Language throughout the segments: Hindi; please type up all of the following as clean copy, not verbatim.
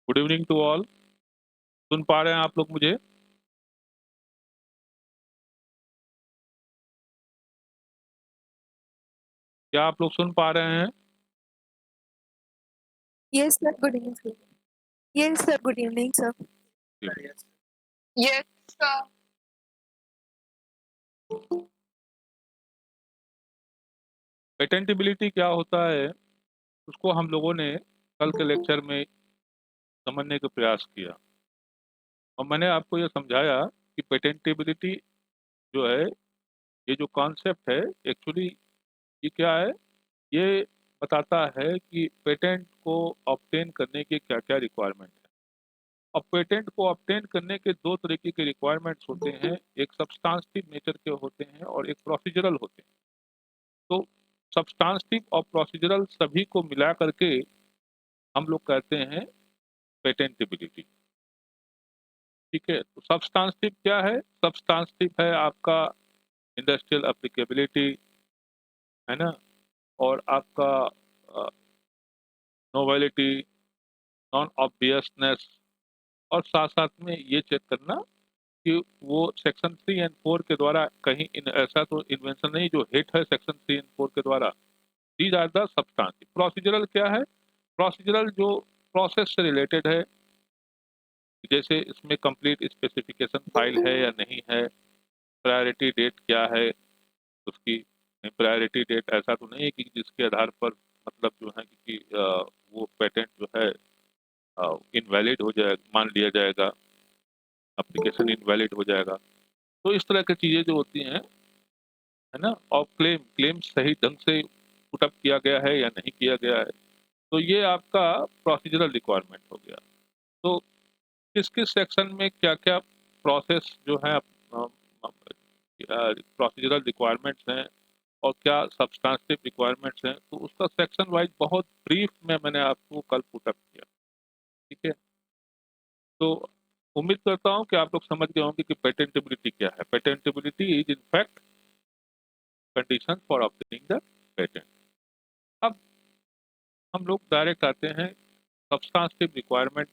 Good evening to all. सुन पा रहे हैं आप लोग मुझे? क्या आप लोग सुन पा रहे हैं? Yes, sir. Good evening, sir. Yes, sir. Good evening, sir. Yes, sir. पेटेंटिबिलिटी क्या होता है उसको हम लोगों ने कल के लेक्चर में समझने का प्रयास किया और मैंने आपको ये समझाया कि पेटेंटिबिलिटी जो है, ये जो कॉन्सेप्ट है, एक्चुअली ये क्या है, ये बताता है कि पेटेंट को ऑब्टेन करने के क्या क्या रिक्वायरमेंट है। और पेटेंट को ऑब्टेन करने के दो तरीके के रिक्वायरमेंट्स होते हैं, एक सब्सटेंटिव नेचर के होते हैं और एक प्रोसीजरल होते हैं। तो सब्सटेंटिव और प्रोसीजरल सभी को मिला करके हम लोग कहते हैं पेटेंटिबिलिटी। ठीक है, तो सब्सटेंटिव क्या है? सब्सटेंटिव है आपका इंडस्ट्रियल एप्लीकेबिलिटी, है ना, और आपका नोवेलिटी, नॉन ऑब्वियसनेस, और साथ साथ में ये चेक करना कि वो सेक्शन 3 एंड 4 के द्वारा कहीं ऐसा तो इन्वेंशन नहीं जो हिट है सेक्शन 3 एंड 4 के द्वारा। These are the substantive. Procedural क्या है? प्रोसीजरल जो प्रोसेस से रिलेटेड है, जैसे इसमें कंप्लीट स्पेसिफिकेशन फाइल है या नहीं है, प्रायोरिटी डेट क्या है उसकी। प्रायोरिटी डेट ऐसा तो नहीं है कि जिसके आधार पर मतलब जो है कि वो पेटेंट जो है इनवैलिड हो जाए, मान लिया जाएगा, एप्लीकेशन इनवैलिड हो जाएगा। तो इस तरह की चीज़ें जो होती हैं, है ना, और क्लेम सही ढंग से पुटअप किया गया है या नहीं किया गया है। तो ये आपका प्रोसीजरल रिक्वायरमेंट हो गया। तो किस किस सेक्शन में क्या क्या प्रोसेस जो है प्रोसीजरल रिक्वायरमेंट्स हैं और क्या सब्सटेंटिव रिक्वायरमेंट्स हैं, तो उसका सेक्शन वाइज बहुत ब्रीफ में मैंने आपको कल पुटअप किया। ठीक है, तो उम्मीद करता हूं कि आप लोग समझ गए होंगे कि पेटेंटेबिलिटी क्या है। Patentability is in fact condition for obtaining the patent. अब हम लोग डायरेक्ट आते हैं सब्सटेंटिव रिक्वायरमेंट।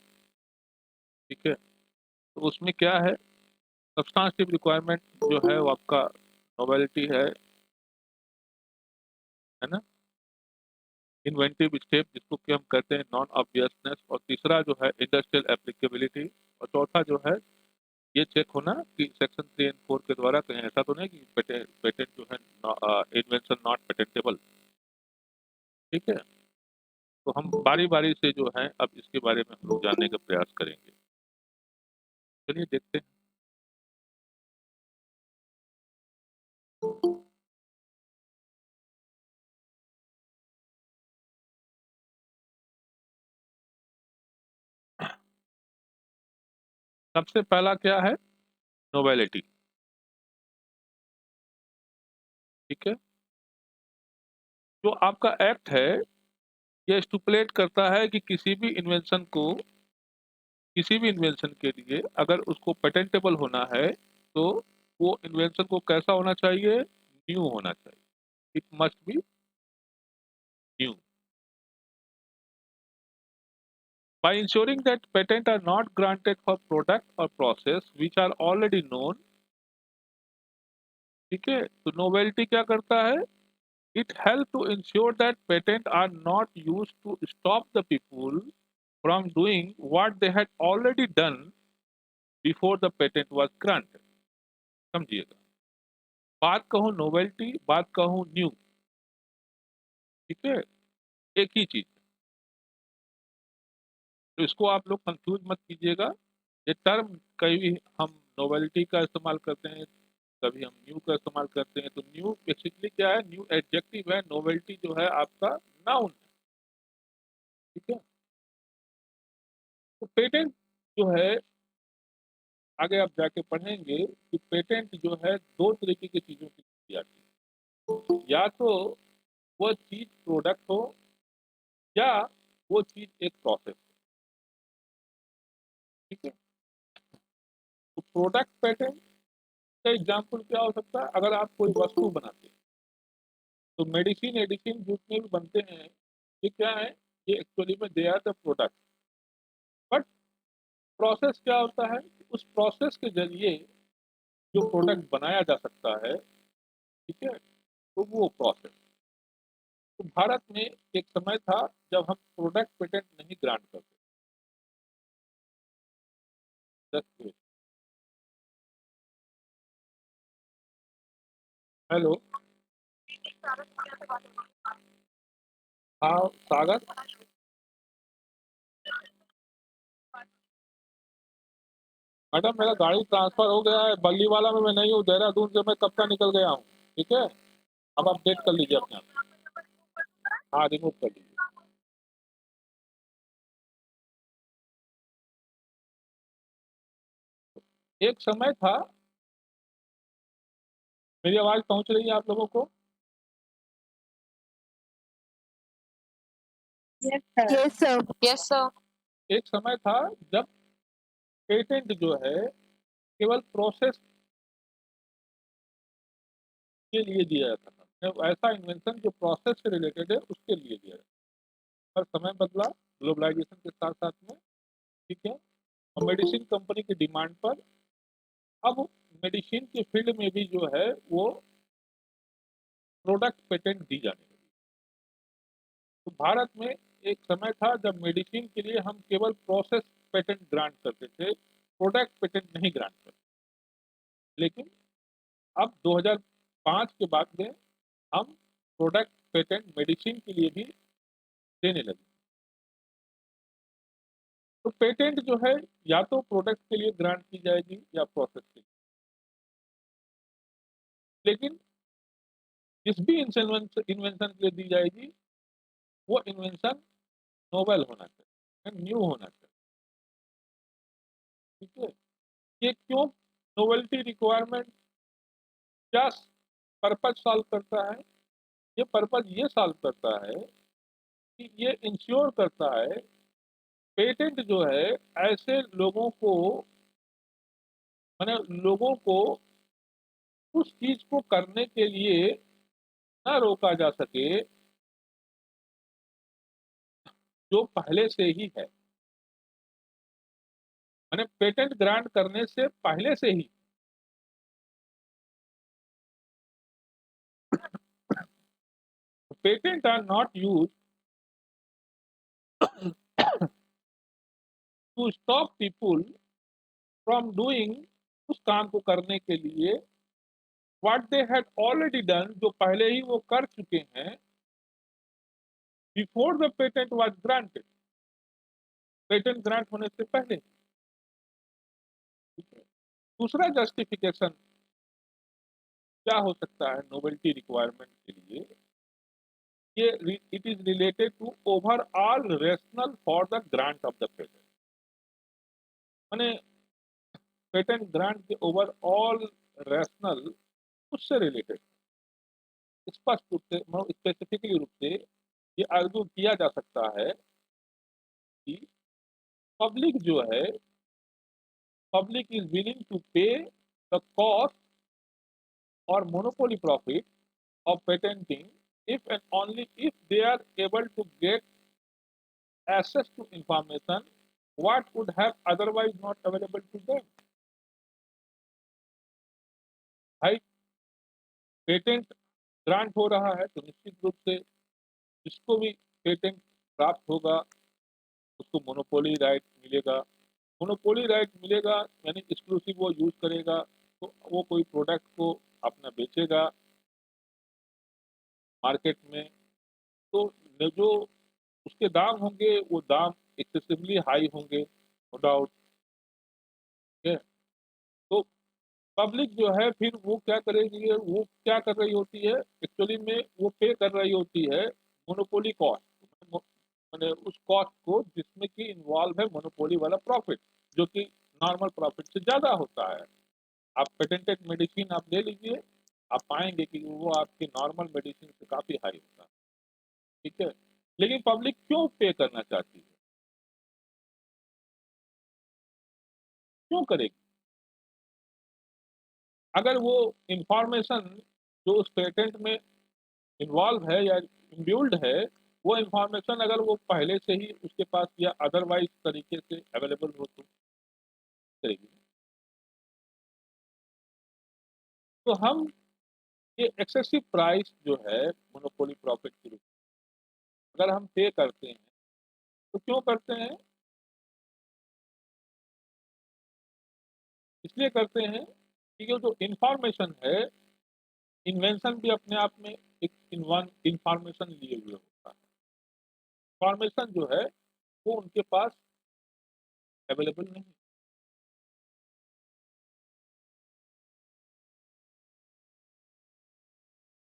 ठीक है, तो उसमें क्या है, सब्सटेंटिव रिक्वायरमेंट जो है वो आपका नोवेलिटी है ना, इन्वेंटिव स्टेप जिसको कि हम कहते हैं नॉन ऑब्वियसनेस, और तीसरा जो है इंडस्ट्रियल एप्लीकेबिलिटी, और चौथा जो है ये चेक होना कि सेक्शन 3 एंड 4 के द्वारा कहीं ऐसा तो नहीं कि पेटेंट जो है इन्वेंशन नॉट पेटेंटेबल। ठीक है, तो हम बारी बारी से जो है अब इसके बारे में हम लोग जानने का प्रयास करेंगे। चलिए देखते हैं। सबसे पहला क्या है, नोवेलिटी। ठीक है, जो आपका एक्ट है ये स्टुपुलेट करता है कि किसी भी इन्वेंशन के लिए अगर उसको पेटेंटेबल होना है तो वो इन्वेंशन को कैसा होना चाहिए, न्यू होना चाहिए। It must be new. By ensuring that patents are not granted for product or process which are already known, ठीक है, तो नोवेल्टी क्या करता है, it help to ensure that patent are not used to stop the people from doing what they had already done before the patent was granted. समझिएगा, बात कहूं नोवेल्टी, बात कहूं न्यू, ठीक है, एक ही चीज। तो इसको आप लोग कंफ्यूज मत कीजिएगा। ये टर्म कहीं भी हम नोवेल्टी का इस्तेमाल करते हैं, कभी हम न्यू का इस्तेमाल करते हैं। तो न्यू बेसिकली क्या है, न्यू एडजेक्टिव है, नोवेल्टी जो है आपका नाउन है। ठीक है, तो पेटेंट जो है आगे आप जाके पढ़ेंगे कि पेटेंट जो है दो तरीके की चीजों की दी जाती है। या तो वो चीज प्रोडक्ट हो या वो चीज एक प्रोसेस हो। ठीक है, तो प्रोडक्ट पेटेंट का एग्जाम्पल क्या हो सकता है, अगर आप कोई वस्तु बनाते हैं तो मेडिसिन एडिसिन जितने भी बनते हैं ये क्या है, ये एक्चुअली में they are the product. But process क्या होता है, उस प्रोसेस के जरिए जो प्रोडक्ट बनाया जा सकता है, ठीक है, तो वो प्रोसेस। तो भारत में एक समय था जब हम प्रोडक्ट पेटेंट नहीं ग्रांट करते। जस्ट हेलो, हाँ सागर, मैडम मेरा गाड़ी ट्रांसफर हो गया है, बल्लीवाला में मैं नहीं हूँ, देहरादून से मैं कब का निकल गया हूँ। ठीक है, अब आप अपडेट कर लीजिए अपने आप। हाँ रिमूव कर लीजिए। एक समय था, मेरी आवाज पहुंच रही है आप लोगों को? Yes, sir. Yes, sir. एक समय था जब पेटेंट जो है केवल प्रोसेस के लिए दिया जाता था, जब ऐसा इन्वेंशन जो प्रोसेस से रिलेटेड है उसके लिए दिया जाता। पर समय बदला ग्लोबलाइजेशन के साथ साथ में। ठीक है, और मेडिसिन कंपनी की डिमांड पर अब मेडिसिन के फील्ड में भी जो है वो प्रोडक्ट पेटेंट दी जाने लगी। तो भारत में एक समय था जब मेडिसिन के लिए हम केवल प्रोसेस पेटेंट ग्रांट करते थे, प्रोडक्ट पेटेंट नहीं ग्रांट करते। लेकिन अब 2005 के बाद में हम प्रोडक्ट पेटेंट मेडिसिन के लिए भी देने लगे। तो पेटेंट जो है या तो प्रोडक्ट के लिए ग्रांट की जाएगी या प्रोसेस के लिए। लेकिन जिस भी इन्वेंशन के लिए दी जाएगी वो इन्वेंशन नोवेल होना चाहिए, न्यू होना चाहिए। ठीक है, ये क्यों नोवेल्टी रिक्वायरमेंट क्या पर्पज सॉल्व करता है? ये पर्पज ये सॉल्व करता है कि ये इंश्योर करता है पेटेंट जो है ऐसे लोगों को, माने लोगों को उस चीज को करने के लिए ना रोका जा सके जो पहले से ही है। माने पेटेंट ग्रांट करने से पहले से ही patent are not used to stop people from doing, उस काम को करने के लिए what they had already done, जो पहले ही वो कर चुके हैं before the patent was granted, patent grant होने से पहले। दूसरा जस्टिफिकेशन क्या हो सकता है नोवेल्टी रिक्वायरमेंट के लिए? ये it is related to overall rational for the grant of the patent. माने पेटेंट ग्रांट के ओवरऑल रेशनल उससे रिलेटेड स्पष्ट रूप से, स्पेसिफिकली रूप से ये आर्ग्यू किया जा सकता है कि पब्लिक जो है, पब्लिक इज विलिंग टू पे द कॉस्ट और monopoly profit of patenting if and only if they are able to get access to information what would have otherwise not available to them। भाई पेटेंट ग्रांट हो रहा है तो निश्चित रूप से जिसको भी पेटेंट प्राप्त होगा उसको मोनोपोली राइट मिलेगा। मोनोपोली राइट मिलेगा यानी एक्सक्लूसिव वो यूज करेगा, तो वो कोई प्रोडक्ट को अपना बेचेगा मार्केट में, तो जो उसके दाम होंगे वो दाम एक्सेसिवली हाई होंगे, नो डाउट। है तो पब्लिक जो है फिर वो क्या करेगी, वो क्या कर रही होती है एक्चुअली में, वो पे कर रही होती है मोनोपोली कॉस्ट, मैंने उस कॉस्ट को जिसमें कि इन्वॉल्व है मोनोपोली वाला प्रॉफिट, जो कि नॉर्मल प्रॉफिट से ज्यादा होता है। आप पेटेंटेड मेडिसिन आप ले लीजिए, आप पाएंगे कि वो आपके नॉर्मल मेडिसिन से काफी हाई होता है। ठीक है, लेकिन पब्लिक क्यों पे करना चाहती है, क्यों करेगी? अगर वो इंफॉर्मेशन जो उस पेटेंट में इन्वॉल्व है या इम्ब्यूल्ड है, वो इंफॉर्मेशन अगर वो पहले से ही उसके पास या अदरवाइज तरीके से अवेलेबल हो तो करेगी। तो हम ये एक्सेसिव प्राइस जो है मोनोपोली प्रॉफिट के रूप में अगर हम पे करते हैं तो क्यों करते हैं? इसलिए करते हैं कि ये जो इंफॉर्मेशन है, इन्वेंशन भी अपने आप में एक इंफॉर्मेशन लिए हुए होता है। इंफॉर्मेशन जो है वो उनके पास अवेलेबल नहीं।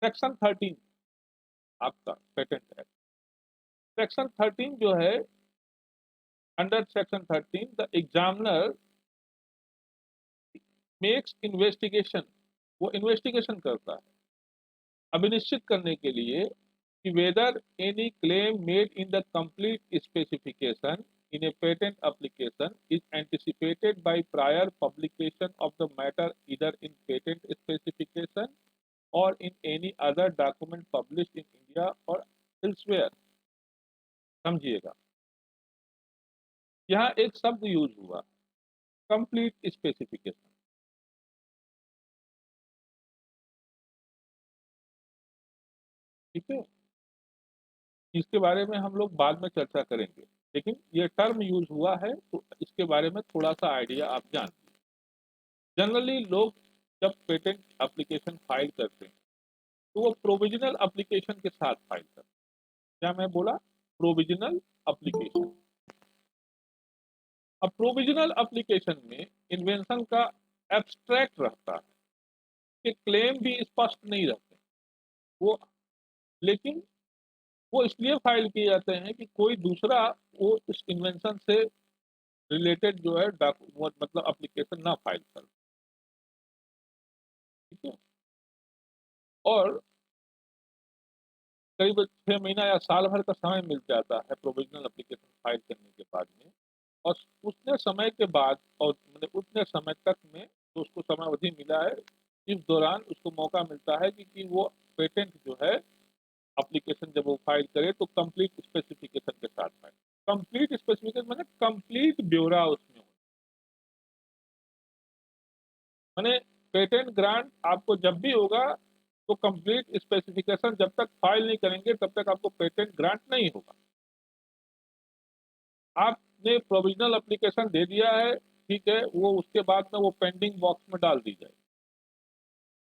सेक्शन 13 आपका पेटेंट एक्ट, सेक्शन 13 जो है, under section 13 the examiner makes investigation, वो इन्वेस्टिगेशन करता है अभिनिश्चित करने के लिए कि whether any claim made in the complete specification in a patent application is anticipated by prior publication of the matter either in patent specification or in any other document published in India or elsewhere। समझिएगा, यहाँ एक शब्द यूज हुआ, कंप्लीट स्पेसिफिकेशन। ठीक है, इसके बारे में हम लोग बाद में चर्चा करेंगे, लेकिन ये टर्म यूज हुआ है तो इसके बारे में थोड़ा सा आइडिया आप जान। जनरली लोग जब पेटेंट एप्लीकेशन फाइल करते हैं तो वो प्रोविजनल एप्लीकेशन के साथ फाइल करते हैं। क्या मैं बोला? Provisional application. अब प्रोविजनल एप्लीकेशन में इन्वेंशन का एब्स्ट्रैक्ट रहता है कि क्लेम भी स्पष्ट नहीं रहते, वो लेकिन वो इसलिए फाइल किए जाते हैं कि कोई दूसरा वो इस इन्वेंशन से रिलेटेड जो है वो मतलब एप्लीकेशन ना फाइल कर, ठीक है? और करीब 6 महीना या साल भर का समय मिल जाता है प्रोविज़नल एप्लीकेशन फाइल करने के बाद में। और उतने समय के बाद और मतलब उतने समय तक में जो उसको समयावधि मिला है, इस दौरान उसको मौका मिलता है कि वो पेटेंट जो है एप्लीकेशन जब वो फाइल करे तो कंप्लीट स्पेसिफिकेशन के साथ फाइल। कंप्लीट स्पेसिफिकेशन माने कंप्लीट ब्यौरा उसमें हो। माने पेटेंट ग्रांट आपको जब भी होगा तो कंप्लीट स्पेसिफिकेशन जब तक फाइल नहीं करेंगे तब तक आपको पेटेंट ग्रांट नहीं होगा। आपने प्रोविज़नल एप्लीकेशन दे दिया है, ठीक है, वो उसके बाद में वो पेंडिंग बॉक्स में डाल दी जाएगी।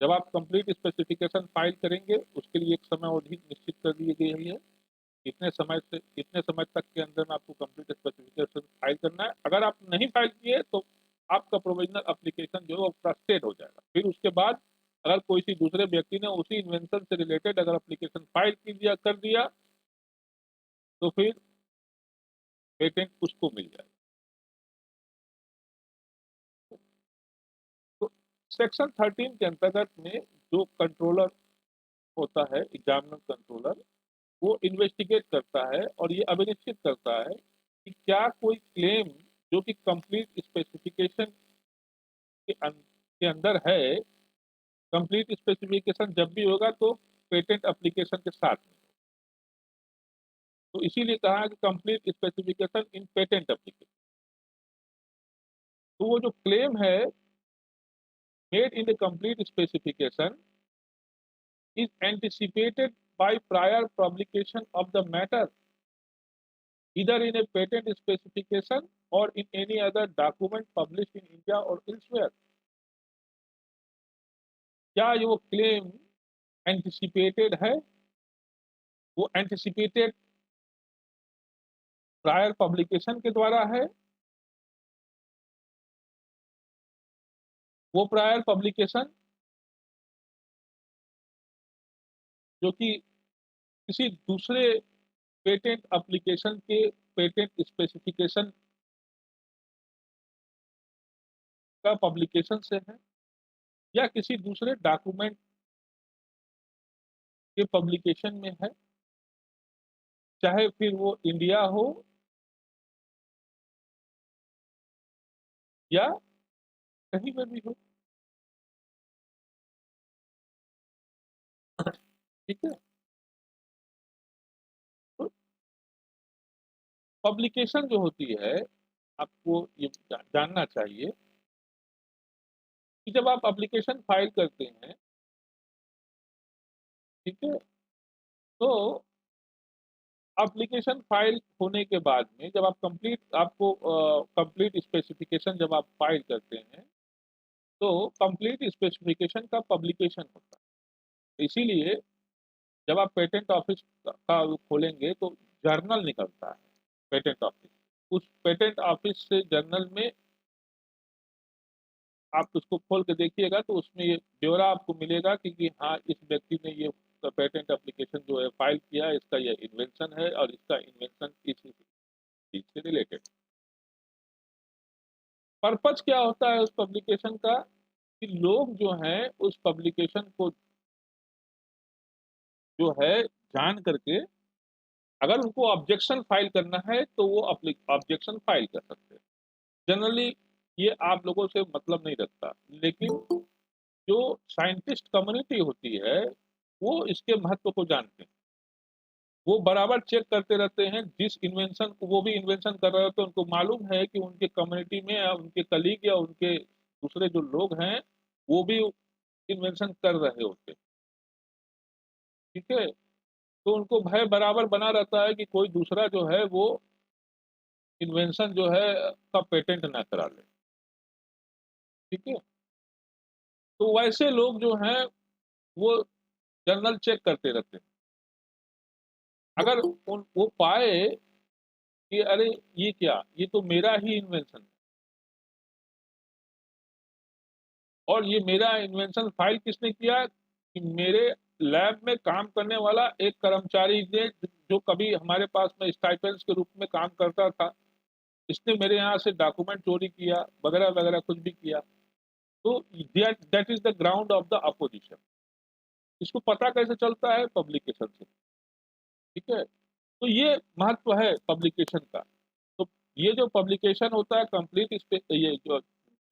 जब आप कंप्लीट स्पेसिफिकेशन फाइल करेंगे, उसके लिए एक समयावधि निश्चित कर दी गई है। इतने समय तक के अंदर में आपको कंप्लीट स्पेसिफिकेशन फाइल करना है। अगर आप नहीं फाइल किए तो आपका प्रोविज़नल एप्लीकेशन जो है वो फ्रस्ट्रेट हो जाएगा। फिर उसके बाद अगर किसी दूसरे व्यक्ति ने उसी इन्वेंशन से रिलेटेड अगर एप्लीकेशन फाइल कर दिया, तो फिर पेटेंट उसको मिल जाएगा। तो सेक्शन 13 के अंतर्गत में जो कंट्रोलर होता है, एग्जामिनर कंट्रोलर, वो इन्वेस्टिगेट करता है और ये अभिनिश्चित करता है कि क्या कोई क्लेम जो कि कंप्लीट स्पेसिफिकेशन के अंदर है, कंप्लीट स्पेसिफिकेशन जब भी होगा तो पेटेंट एप्लीकेशन के साथ में। तो इसीलिए कहा कि कंप्लीट स्पेसिफिकेशन इन पेटेंट एप्लीकेशन। तो वो जो क्लेम है made in the complete specification is anticipated by prior publication of the matter either in a patent specification or in any other document published in India or elsewhere। क्या ये वो क्लेम एंटिसिपेटेड है? वो एंटिसिपेटेड प्रायर पब्लिकेशन के द्वारा है। वो प्रायर पब्लिकेशन जो कि किसी दूसरे पेटेंट एप्लीकेशन के पेटेंट स्पेसिफिकेशन का पब्लिकेशन से है या किसी दूसरे डॉक्यूमेंट के पब्लिकेशन में है, चाहे फिर वो इंडिया हो या कहीं पर भी हो, ठीक है? तो पब्लिकेशन जो होती है, आपको ये जानना चाहिए कि जब आप एप्लीकेशन फाइल करते हैं, ठीक है? तो एप्लीकेशन फाइल होने के बाद में जब आप कंप्लीट स्पेसिफिकेशन जब आप फाइल करते हैं, तो कंप्लीट स्पेसिफिकेशन का पब्लिकेशन होता है। इसीलिए जब आप पेटेंट ऑफिस का वो खोलेंगे तो जर्नल निकलता है पेटेंट ऑफिस। उस पेटेंट ऑफिस से जर्नल में आप उसको खोल के देखिएगा तो उसमें ये ब्यौरा आपको मिलेगा कि हाँ, इस व्यक्ति ने ये पेटेंट एप्लीकेशन जो है फाइल किया है, इसका ये इन्वेंशन है और इसका इन्वेंशन इस चीज से रिलेटेड। पर्पज क्या होता है उस पब्लिकेशन का कि लोग जो हैं उस पब्लिकेशन को जो है जान करके अगर उनको ऑब्जेक्शन फाइल करना है तो वो ऑब्जेक्शन फाइल कर सकते हैं। जनरली ये आप लोगों से मतलब नहीं रखता, लेकिन जो साइंटिस्ट कम्युनिटी होती है वो इसके महत्व को जानते हैं। वो बराबर चेक करते रहते हैं जिस इन्वेंशन को वो भी इन्वेंशन कर रहे होते हैं, उनको मालूम है कि उनके कम्युनिटी में या उनके कलीग या उनके दूसरे जो लोग हैं वो भी इन्वेंशन कर रहे होते हैं, ठीक है? तो उनको भय बराबर बना रहता है कि कोई दूसरा जो है वो इन्वेंशन जो है का पेटेंट ना करा ले, ठीक है? तो वैसे लोग जो हैं वो जर्नल चेक करते रहते हैं। अगर वो पाए कि अरे ये क्या, ये तो मेरा ही इन्वेंशन है और ये मेरा इन्वेंशन फाइल किसने किया कि मेरे लैब में काम करने वाला एक कर्मचारी ने जो कभी हमारे पास में स्टाइपेंड्स के रूप में काम करता था, इसने मेरे यहाँ से डॉक्यूमेंट चोरी किया वगैरह वगैरह कुछ भी किया, तो that is the ground of the opposition. इसको पता कैसे चलता है? पब्लिकेशन से। ठीक है, तो ये महत्व है पब्लिकेशन का। तो ये जो पब्लिकेशन होता है कंप्लीट, ये जो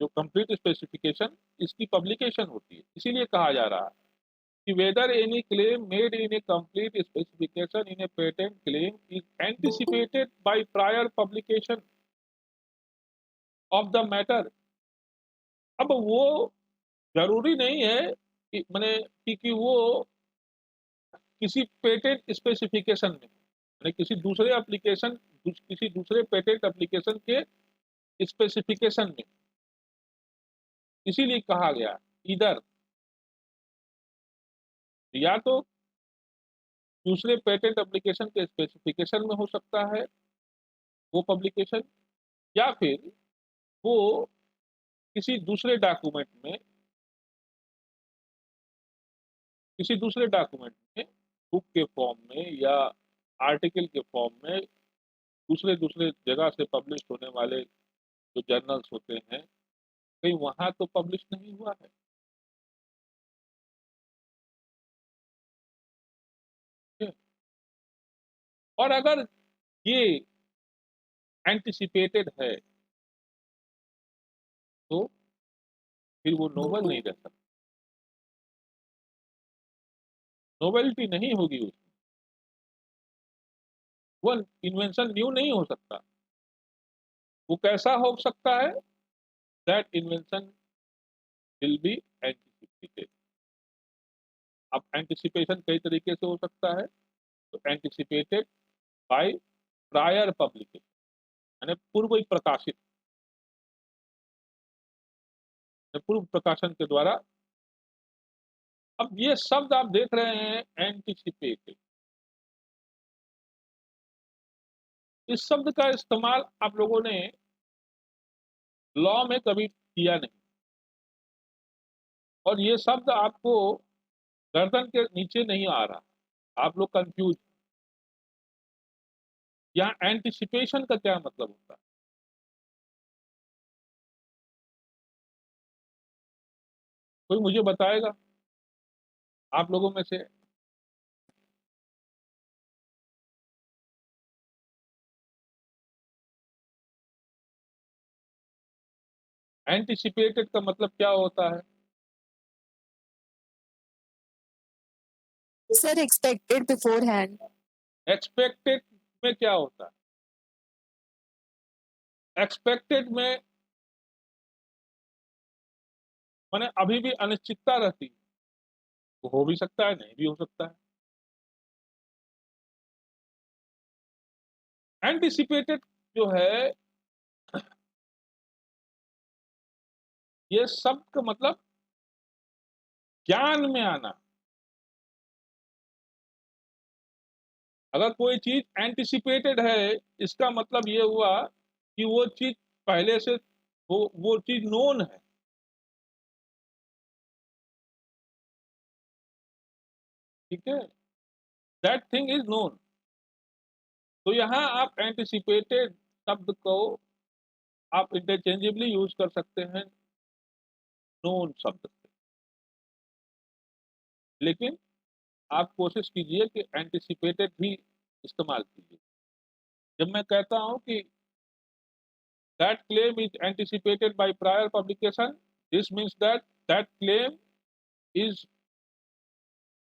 जो कंप्लीट स्पेसिफिकेशन, इसकी पब्लिकेशन होती है। इसीलिए कहा जा रहा है कि whether any claim made in a complete specification in a patent claim is anticipated by prior publication of the matter। अब वो जरूरी नहीं है कि मैंने कि वो किसी पेटेंट स्पेसिफिकेशन में, मैंने किसी दूसरे एप्लीकेशन, किसी दूसरे पेटेंट एप्लीकेशन के स्पेसिफिकेशन में, इसीलिए कहा गया इधर या तो दूसरे पेटेंट एप्लीकेशन के स्पेसिफिकेशन में हो सकता है वो पब्लिकेशन, या फिर वो किसी दूसरे डॉक्यूमेंट में, किसी दूसरे डॉक्यूमेंट में, बुक के फॉर्म में या आर्टिकल के फॉर्म में, दूसरे दूसरे जगह से पब्लिश होने वाले जो जर्नल्स होते हैं, कहीं वहां तो पब्लिश नहीं हुआ है। ठीक है? और अगर ये एंटिसिपेटेड है तो फिर वो नोवेल नहीं रह सकता, नोवेल्टी नहीं होगी उसमें, वो इन्वेंशन न्यू नहीं हो सकता। वो कैसा हो सकता है? That invention will be anticipated. अब एंटिसिपेशन कई तरीके से हो सकता है। तो एंटिसिपेटेड बाय प्रायर पब्लिकेशन, यानी पूर्व प्रकाशित, पूर्व प्रकाशन के द्वारा। अब ये शब्द आप देख रहे हैं एंटिसिपेटेड, इस शब्द का इस्तेमाल आप लोगों ने लॉ में कभी किया नहीं, और ये शब्द आपको गर्दन के नीचे नहीं आ रहा, आप लोग कंफ्यूज। यहाँ एंटिसिपेशन का क्या मतलब होता है? कोई मुझे बताएगा आप लोगों में से? एंटिसिपेटेड का मतलब क्या होता है? Sir, expected beforehand. एक्सपेक्टेड में क्या होता है? एक्सपेक्टेड में माने अभी भी अनिश्चितता रहती है, वो हो भी सकता है, नहीं भी हो सकता है। एंटिसिपेटेड जो है, ये शब्द का मतलब ज्ञान में आना। अगर कोई चीज एंटिसिपेटेड है, इसका मतलब ये हुआ कि वो चीज पहले से, वो चीज नोन है। ठीक है, दैट थिंग इज नोन। तो यहाँ आप एंटिसिपेटेड शब्द को आप इंटरचेंजेबली यूज कर सकते हैं नोन शब्द से, लेकिन आप कोशिश कीजिए कि एंटिसिपेटेड भी इस्तेमाल कीजिए। जब मैं कहता हूं कि that claim is anticipated by prior publication, this means that that claim is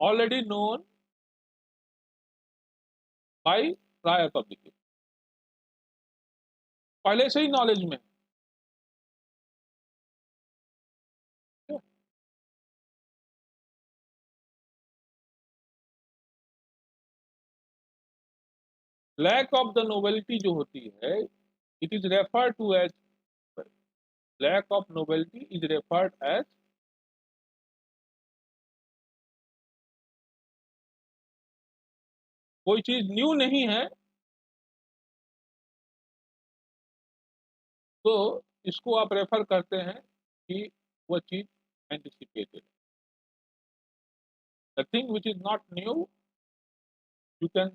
already known by prior publication, पहले से ही नॉलेज में है। लैक ऑफ द नोवेलिटी जो होती है, it is referred to as, lack of novelty is referred as, कोई चीज न्यू नहीं है तो इसको आप रेफर करते हैं कि वह चीज anticipated. The thing which is not new, you can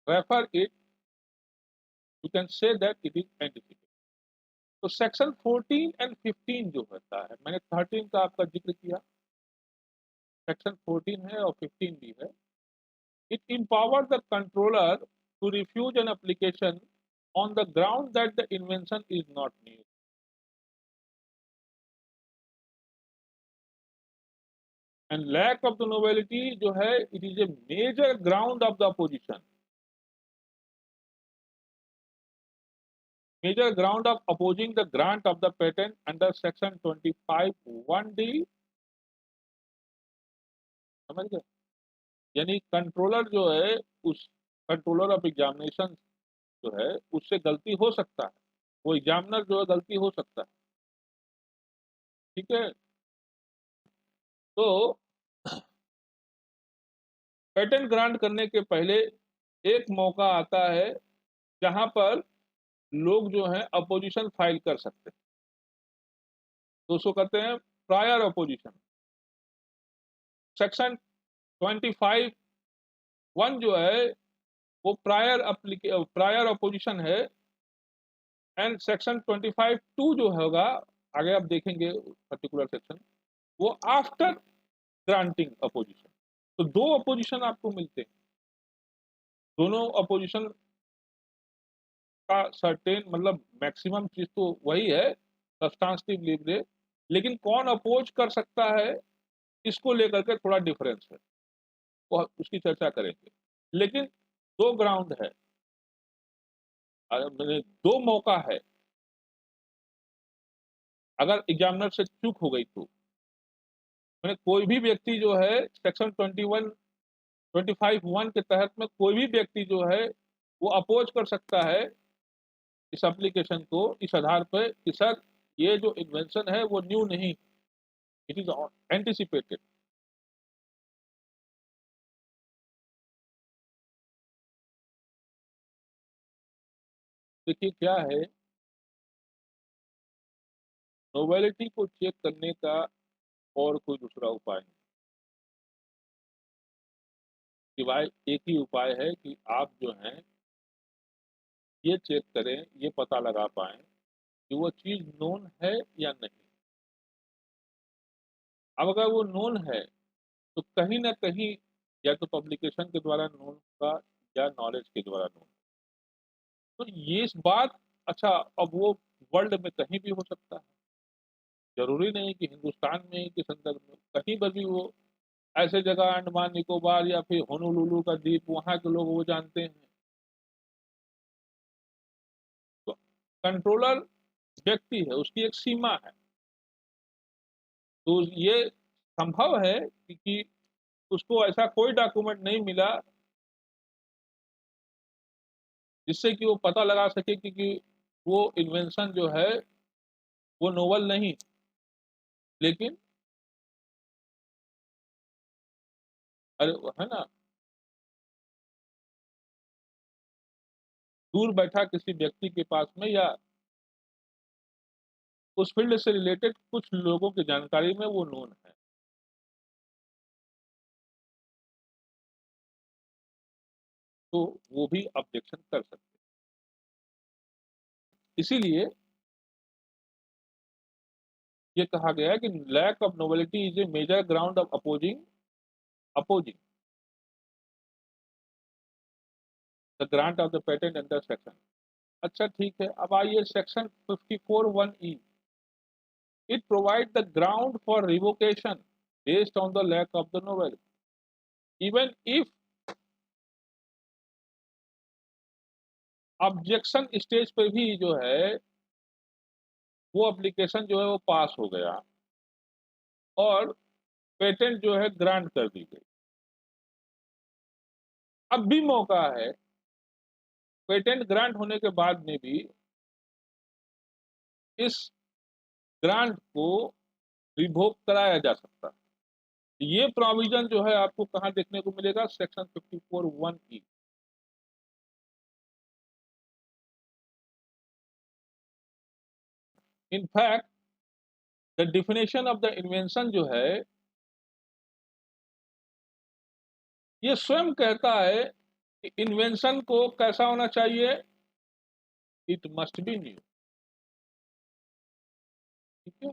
refer it, you can say that it is anticipated. तो सेक्शन 14 एंड 15 जो होता है, मैंने 13 का आपका जिक्र किया, सेक्शन 14 है और 15 भी है. It empower the controller to refuse an application on the ground that the invention is not new. And lack of the novelty जो है, it is a major ground of the opposition. Major ground of opposing the grant of the patent under section 25 1D. समझ गए? यानी कंट्रोलर जो है, उस कंट्रोलर ऑफ एग्जामिनेशन जो है, उससे गलती हो सकता है, वो एग्जामिनर जो है गलती हो सकता है. ठीक है. तो पेटेंट ग्रांट करने के पहले एक मौका आता है जहां पर लोग जो है अपोजिशन फाइल कर सकते हैं. तो उसको कहते हैं प्रायर अपोजिशन. सेक्शन 25 1 जो है वो प्रायर अपोजिशन है. एंड सेक्शन 25 2 जो होगा, आगे आप देखेंगे पर्टिकुलर सेक्शन, वो आफ्टर ग्रांटिंग अपोजिशन. तो दो अपोजिशन आपको मिलते हैं. दोनों अपोजिशन का सर्टेन मतलब मैक्सिमम चीज तो वही है, सब्सटेंटिव लिबरे, लेकिन कौन अपोज कर सकता है इसको लेकर के थोड़ा डिफरेंस है, वो उसकी चर्चा करेंगे. लेकिन दो ग्राउंड है, दो मौका है. अगर एग्जामिनर से चूक हो गई तो मैंने कोई भी व्यक्ति जो है सेक्शन 25 1 के तहत में कोई भी व्यक्ति जो है वो अपोज कर सकता है इस एप्लीकेशन को, इस आधार पर कि सर ये जो इन्वेंशन है वो न्यू नहीं, इट इज एंटिसिपेटेड. देखिए क्या है, नोवेलिटी को चेक करने का और कोई दूसरा उपाय नहीं, सिवाय एक ही उपाय है कि आप जो हैं ये चेक करें, ये पता लगा पाएं कि वो चीज नोन है या नहीं. अब अगर वो नोन है तो कहीं ना कहीं या तो पब्लिकेशन के द्वारा नोन होगा या नॉलेज के द्वारा नोन. तो ये इस बात, अच्छा अब वो वर्ल्ड में कहीं भी हो सकता है, जरूरी नहीं कि हिंदुस्तान में ही के संदर्भ में, कहीं पर भी वो ऐसे जगह अंडमान निकोबार या फिर होनोलुलु का द्वीप, वहां के लोग वो जानते हैं. तो कंट्रोलर व्यक्ति है, उसकी एक सीमा है. तो ये संभव है कि उसको ऐसा कोई डॉक्यूमेंट नहीं मिला जिससे कि वो पता लगा सके कि वो इन्वेंशन जो है वो नोवल नहीं, लेकिन अरे है ना, दूर बैठा किसी व्यक्ति के पास में या उस फील्ड से रिलेटेड कुछ लोगों की जानकारी में वो नोन है, तो वो भी ऑब्जेक्शन कर सकते हैं. इसीलिए ये कहा गया है कि lack of novelty is a major ground of opposing the grant of the patent under section. अच्छा ठीक है, अब आइए section 54 1E. It provide the ground for revocation based on the lack of the novelty even if objection stage पे भी जो है वो एप्लीकेशन जो है वो पास हो गया और पेटेंट जो है ग्रांट कर दी गई. अब भी मौका है पेटेंट ग्रांट होने के बाद में भी इस ग्रांट को रिवोक कराया जा सकता है. ये प्रोविजन जो है आपको कहां देखने को मिलेगा, section 54 1E. In fact the definition of the invention जो है ये स्वयं कहता है कि इन्वेंशन को कैसा होना चाहिए, इट मस्ट बी न्यू। ठीक है,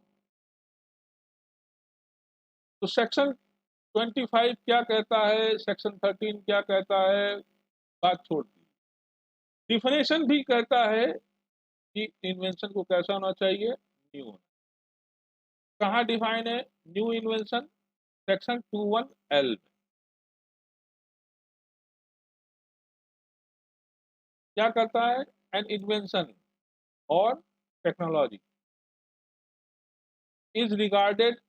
तो सेक्शन 25 क्या कहता है, सेक्शन 13 क्या कहता है, बात छोड़ दी। डिफिनेशन भी कहता है कि इन्वेंशन को कैसा होना चाहिए, न्यू होना। कहाँ डिफाइन है न्यू इन्वेंशन, सेक्शन 21L। क्या करता है, एन इन्वेंशन और technology is regarded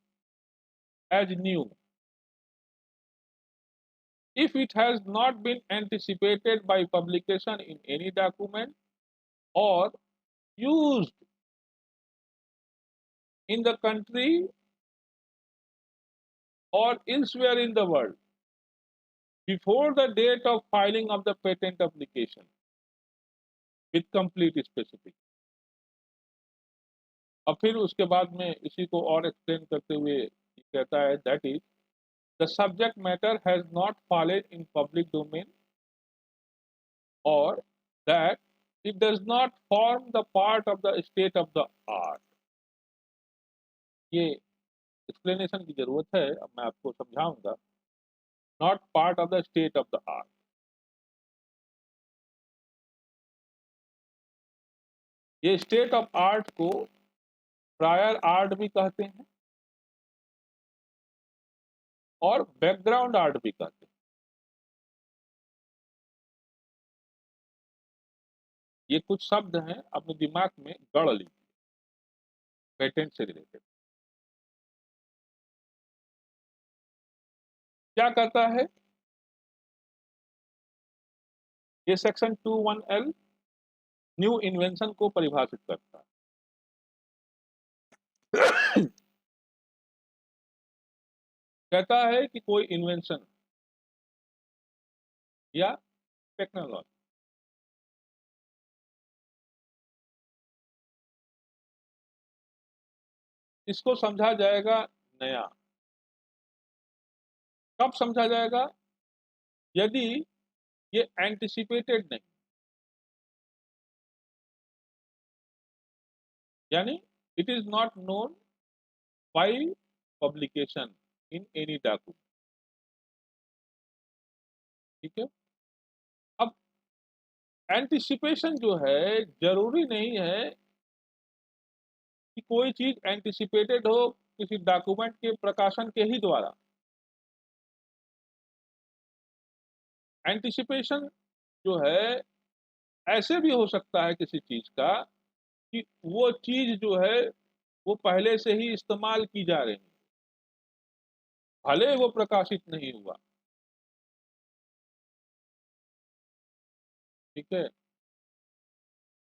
as new if it has not been anticipated by publication in any document or used in the country or elsewhere in the world before the date of filing of the patent application with complete specification। और फिर उसके बाद में इसी को और एक्सप्लेन करते हुए ये कहता है that is the subject matter has not fallen in public domain और that it does not form the part of the state of the art। ये एक्सप्लेनेशन की जरूरत है, अब मैं आपको समझाऊंगा। Not part of the state of the art, ये स्टेट ऑफ आर्ट को प्रायर आर्ट भी कहते हैं और बैकग्राउंड आर्ट भी कहते हैं। ये कुछ शब्द हैं, अपने दिमाग में गढ़ लीजिए पेटेंट से रिलेटेड। क्या कहता है ये सेक्शन 21L न्यू इन्वेंशन को परिभाषित करता है। कहता है कि कोई इन्वेंशन या टेक्नोलॉजी इसको समझा जाएगा नया। कब समझा जाएगा, यदि ये एंटिसिपेटेड नहीं, यानी it is not known by publication in any document. ठीक है, अब एंटिसिपेशन जो है जरूरी नहीं है कि कोई चीज एंटिसिपेटेड हो किसी डॉक्यूमेंट के प्रकाशन के ही द्वारा। एंटिसिपेशन जो है ऐसे भी हो सकता है किसी चीज का कि वो चीज जो है वो पहले से ही इस्तेमाल की जा रही है, भले वो प्रकाशित नहीं हुआ। ठीक है,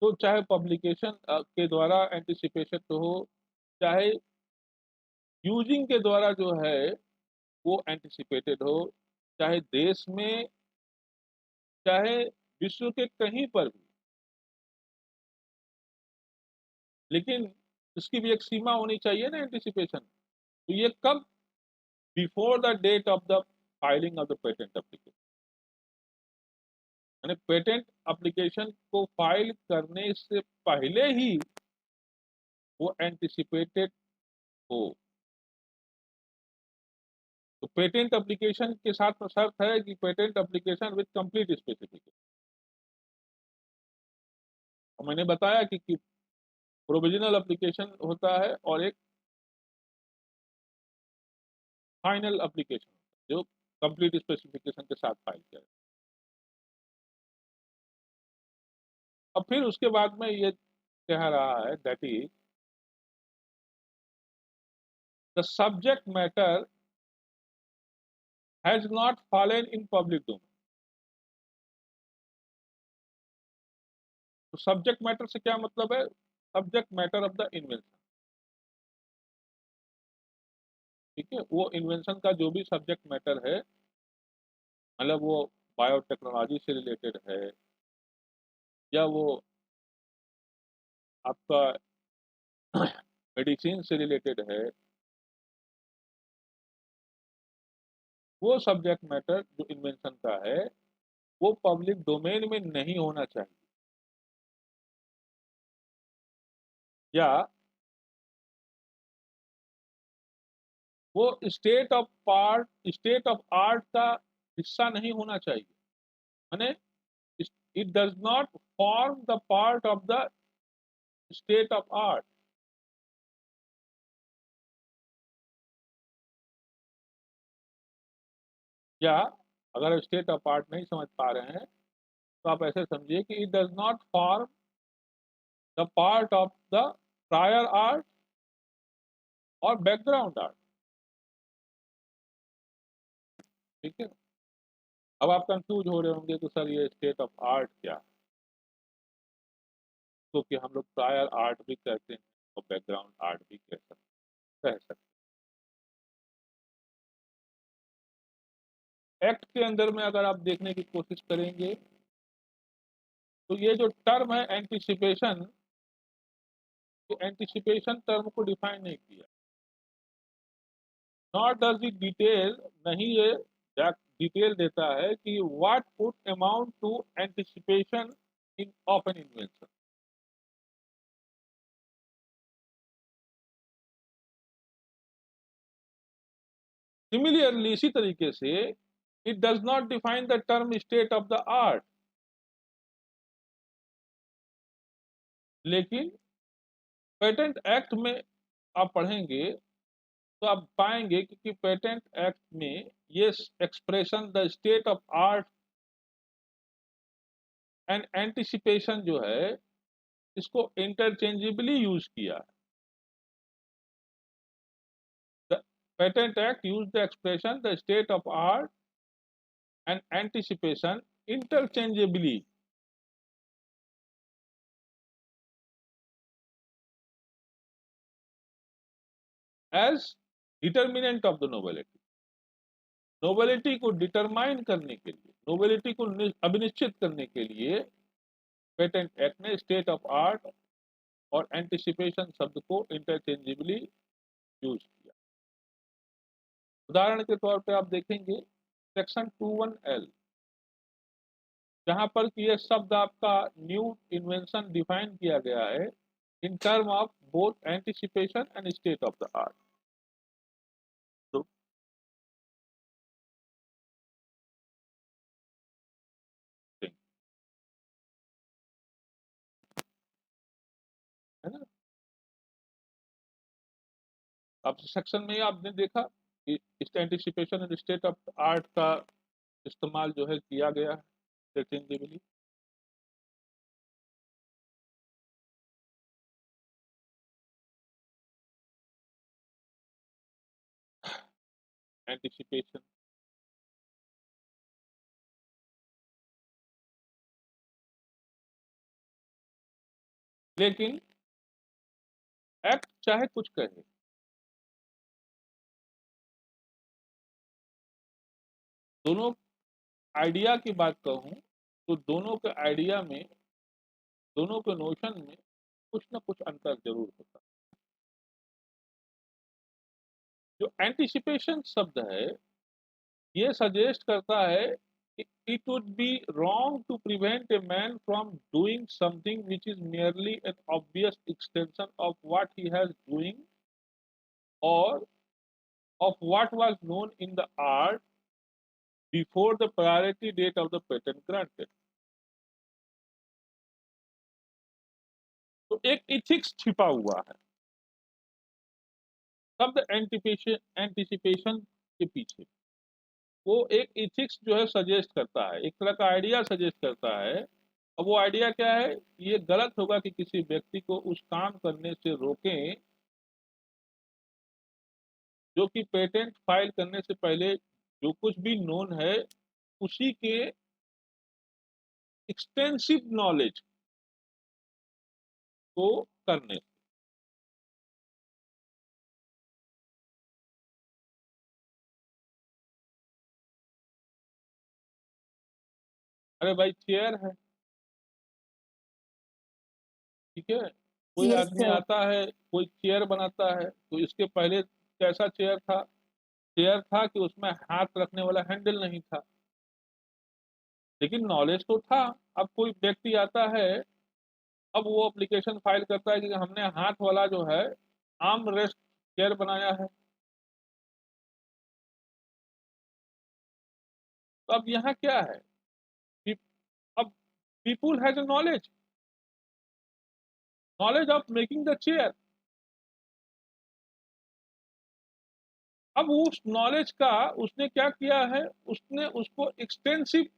तो चाहे पब्लिकेशन के द्वारा एंटिसिपेशन तो हो, चाहे यूजिंग के द्वारा जो है वो एंटिसिपेटेड हो, चाहे देश में चाहे विश्व के कहीं पर भी, लेकिन इसकी भी एक सीमा होनी चाहिए ना एंटिसिपेशन। तो ये कब, before the date of the filing of the patent application, यानी पेटेंट एप्लीकेशन को फाइल करने से पहले ही वो एंटिसिपेटेड हो। तो पेटेंट एप्लीकेशन के साथ में शर्त है कि patent application with complete specification. मैंने बताया कि प्रोविजनल एप्लीकेशन होता है और एक फाइनल एप्लीकेशन जो कंप्लीट स्पेसिफिकेशन के साथ फाइल किया है। अब फिर उसके बाद में ये कह रहा है that is the subject matter has not fallen in public domain. तो सब्जेक्ट मैटर से क्या मतलब है, subject matter of the invention. ठीक है, वो इन्वेंशन का जो भी सब्जेक्ट मैटर है, मतलब वो बायोटेक्नोलॉजी से रिलेटेड है या वो आपका मेडिसिन से रिलेटेड है वो सब्जेक्ट मैटर जो इन्वेंशन का है वो पब्लिक डोमेन में नहीं होना चाहिए, या वो स्टेट ऑफ आर्ट का हिस्सा नहीं होना चाहिए। माने it does not form the part of the state of art. या अगर स्टेट ऑफ आर्ट नहीं समझ पा रहे हैं तो आप ऐसे समझिए कि it does not form the part of the prior art और बैकग्राउंड आर्ट। ठीक है, अब आप कंफ्यूज हो रहे होंगे कि सर ये स्टेट ऑफ आर्ट क्या है, क्योंकि हम लोग प्रायर आर्ट भी कहते हैं और बैकग्राउंड आर्ट भी कह सकते हैं। एक्ट के अंदर में अगर आप देखने की कोशिश करेंगे तो ये जो टर्म है एंटिसिपेशन, ये एंटिसिपेशन टर्म को डिफाइन नहीं किया। नॉट डज इट डिटेल, नहीं ये डिटेल देता है कि what would amount to anticipation in of an invention. Similarly इसी तरीके से it does not define the term state of the art, लेकिन पेटेंट एक्ट में आप पढ़ेंगे तो आप पाएंगे कि पेटेंट एक्ट में ये expression the state of art and anticipation जो है इसको इंटरचेंजेबली यूज किया है। The patent act use the expression the state of art and anticipation interchangeably as determinant of the novelty. Novelty को डिटरमाइन करने के लिए, नोवेलिटी को अभिनिश्चित करने के लिए पेटेंट एक्ट ने स्टेट ऑफ आर्ट और एंटिसिपेशन शब्द को इंटरचेंजेबली यूज किया। उदाहरण के तौर पे आप देखेंगे सेक्शन 21L, जहां पर कि यह शब्द आपका न्यू इन्वेंशन डिफाइन किया गया है in term of both anticipation and state of the art. तो है ना, अब सेक्शन में आपने देखा कि anticipation and state of art का इस्तेमाल जो है किया गया है इंटरचेंजेबली। एंटिसिपेशन, लेकिन एक्ट चाहे कुछ कहे, दोनों आइडिया की बात कहूं तो दोनों के आइडिया में, दोनों के नोशन में कुछ ना कुछ अंतर जरूर होता है। जो एंटिसिपेशन शब्द है ये सजेस्ट करता है कि it would be wrong to prevent a man from doing something which is merely an obvious extension of what he has doing or of what was known in the art before the priority date of the patent granted। तो एक इथिक्स छिपा हुआ है शब्द एंटिसिपेशन के पीछे। वो एक इथिक्स जो है सजेस्ट करता है, एक तरह का आइडिया सजेस्ट करता है। अब वो आइडिया क्या है, ये गलत होगा कि किसी व्यक्ति को उस काम करने से रोकें जो कि पेटेंट फाइल करने से पहले जो कुछ भी नोन है उसी के एक्सटेंसिव नॉलेज को करने से। अरे भाई चेयर है, ठीक है, कोई Yes, आदमी sir. आता है कोई चेयर बनाता है तो इसके पहले कैसा चेयर था, चेयर था कि उसमें हाथ रखने वाला हैंडल नहीं था, लेकिन नॉलेज तो था। अब कोई व्यक्ति आता है, अब वो एप्लीकेशन फाइल करता है कि हमने हाथ वाला जो है आर्म रेस्ट चेयर बनाया है। तो अब यहाँ क्या है कि अब people has a knowledge of making the chair. अब उस नॉलेज का उसने क्या किया है, उसने उसको एक्सटेंसिव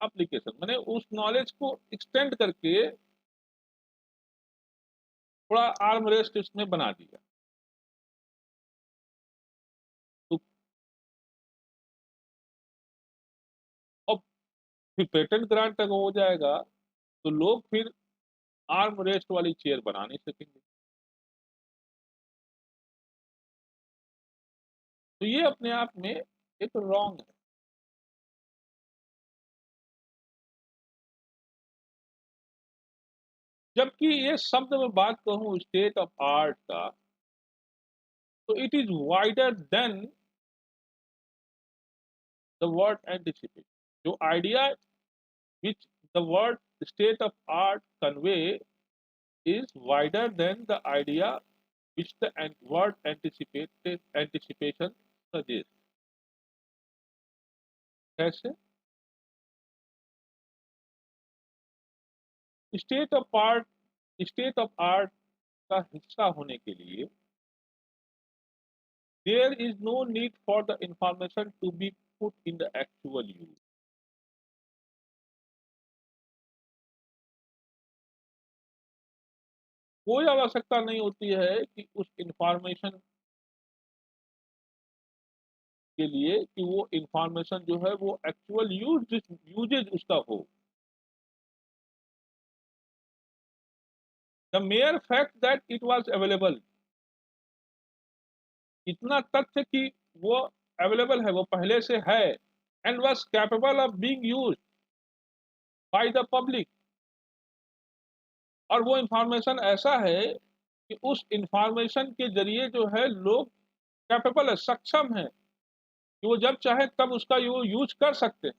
एप्लीकेशन मैंने उस नॉलेज को एक्सटेंड करके थोड़ा आर्म रेस्ट इसमें बना दिया। तो अब फिर पेटेंट ग्रांट तक हो जाएगा तो लोग फिर आर्म रेस्ट वाली चेयर बना नहीं सकेंगे। तो ये अपने आप में एक रॉन्ग है। जबकि ये शब्द में बात कहूं स्टेट ऑफ आर्ट का, तो it is wider than the word anticipate. जो idea which the word state of art convey is wider than the idea which the word anticipation suggests. कैसे? State of art state of art का हिस्सा होने के लिए there is no need for the information to be put in the actual use. कोई आवश्यकता नहीं होती है कि उस इंफॉर्मेशन के लिए कि वो इंफॉर्मेशन जो है वो एक्चुअल यूजेज उसका हो। The mayor fact that it was available, इतना तथ्य कि वो अवेलेबल है, वो पहले से है, and was capable of being used by the public, और वो इंफॉर्मेशन ऐसा है कि उस इंफॉर्मेशन के जरिए जो है लोग कैपेबल है, सक्षम है कि वो जब चाहे तब उसका यूज कर सकते हैं।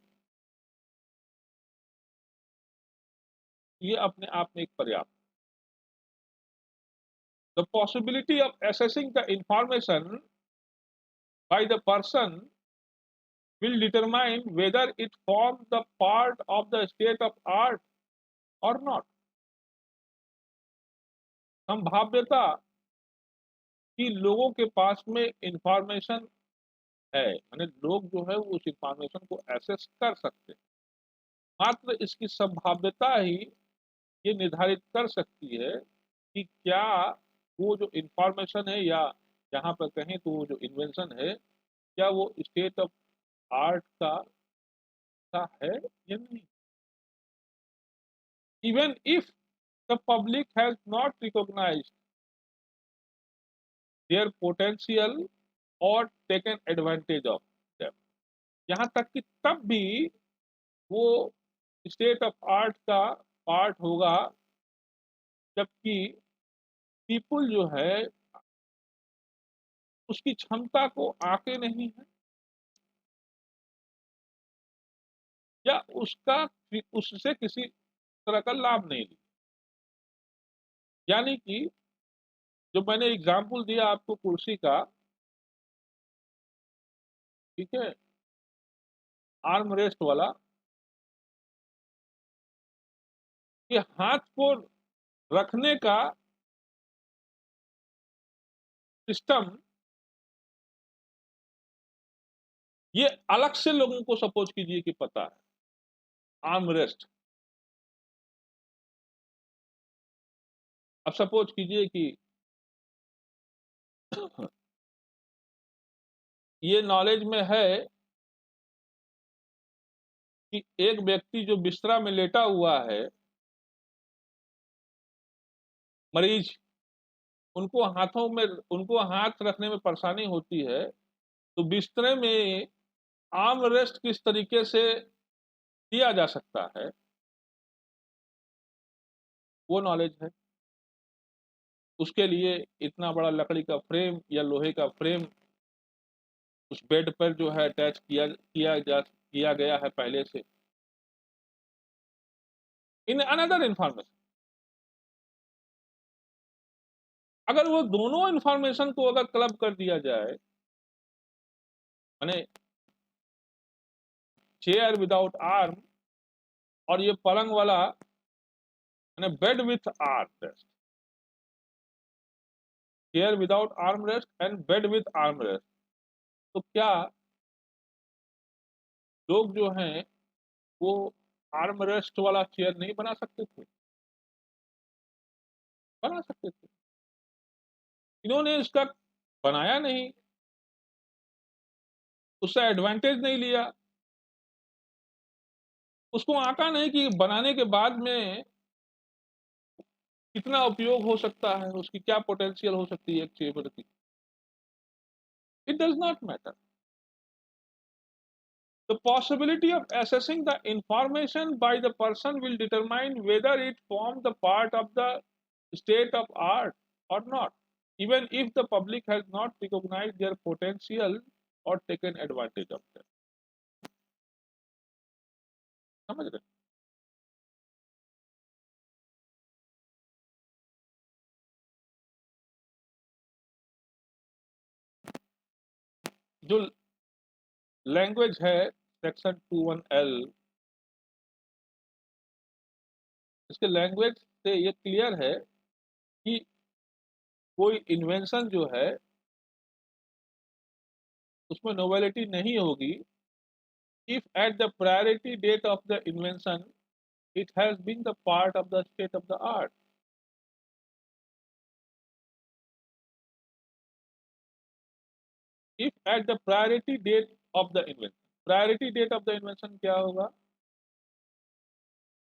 ये अपने आप में एक पर्याप्त। The possibility of assessing the information by the person will determine whether it forms the part of the state of art or not। संभाव्यता कि लोगों के पास में इंफॉर्मेशन है, माने लोग जो है वो उस इंफॉर्मेशन को एक्सेस कर सकते हैं, मात्र इसकी संभाव्यता ही ये निर्धारित कर सकती है कि क्या वो जो इंफॉर्मेशन है, या यहाँ पर कहें तो वो जो इन्वेंशन है, क्या वो स्टेट ऑफ आर्ट का है या नहीं। Even if the public has not recognized their potential और टेकन एडवांटेज ऑफ देम, यहाँ तक कि तब भी वो स्टेट ऑफ आर्ट का पार्ट होगा, जबकि पीपुल जो है उसकी क्षमता को आके नहीं है, या उससे किसी तरह का लाभ नहीं लिया। यानी कि जो मैंने एग्जाम्पल दिया आपको कुर्सी का, ठीक है, आर्म रेस्ट वाला, कि हाथ को रखने का सिस्टम ये अलग से लोगों को सपोज कीजिए कि पता है आर्म रेस्ट। अब सपोज कीजिए कि ये नॉलेज में है कि एक व्यक्ति जो बिस्तरा में लेटा हुआ है, मरीज, उनको हाथ रखने में परेशानी होती है, तो बिस्तरे में आर्म रेस्ट किस तरीके से दिया जा सकता है, वो नॉलेज है। उसके लिए इतना बड़ा लकड़ी का फ्रेम या लोहे का फ्रेम उस बेड पर जो है अटैच किया गया है पहले से। इन अनदर इंफॉर्मेशन, अगर वो दोनों इंफॉर्मेशन को अगर क्लब कर दिया जाए, माने चेयर विदाउट आर्म और ये पलंग वाला माने bed with arm rest, chair without arm rest and bed with arm rest, तो क्या लोग जो हैं वो आर्म रेस्ट वाला चेयर नहीं बना सकते थे? बना सकते थे। इन्होंने इसका बनाया नहीं, उससे एडवांटेज नहीं लिया, उसको आंका नहीं कि बनाने के बाद में कितना उपयोग हो सकता है, उसकी क्या पोटेंशियल हो सकती है एक चेयर की। It does not matter. The possibility of accessing the information by the person will determine whether it forms the part of the state of art or not, even if the public has not recognized their potential or taken advantage of them. समझ रहे? जो लैंग्वेज है सेक्शन 21L, इसके लैंग्वेज से ये क्लियर है कि कोई इन्वेंशन जो है उसमें नोवेलिटी नहीं होगी if at the priority date of the invention it has been the part of the state of the art. If at the priority date of the invention, priority date of the invention क्या होगा?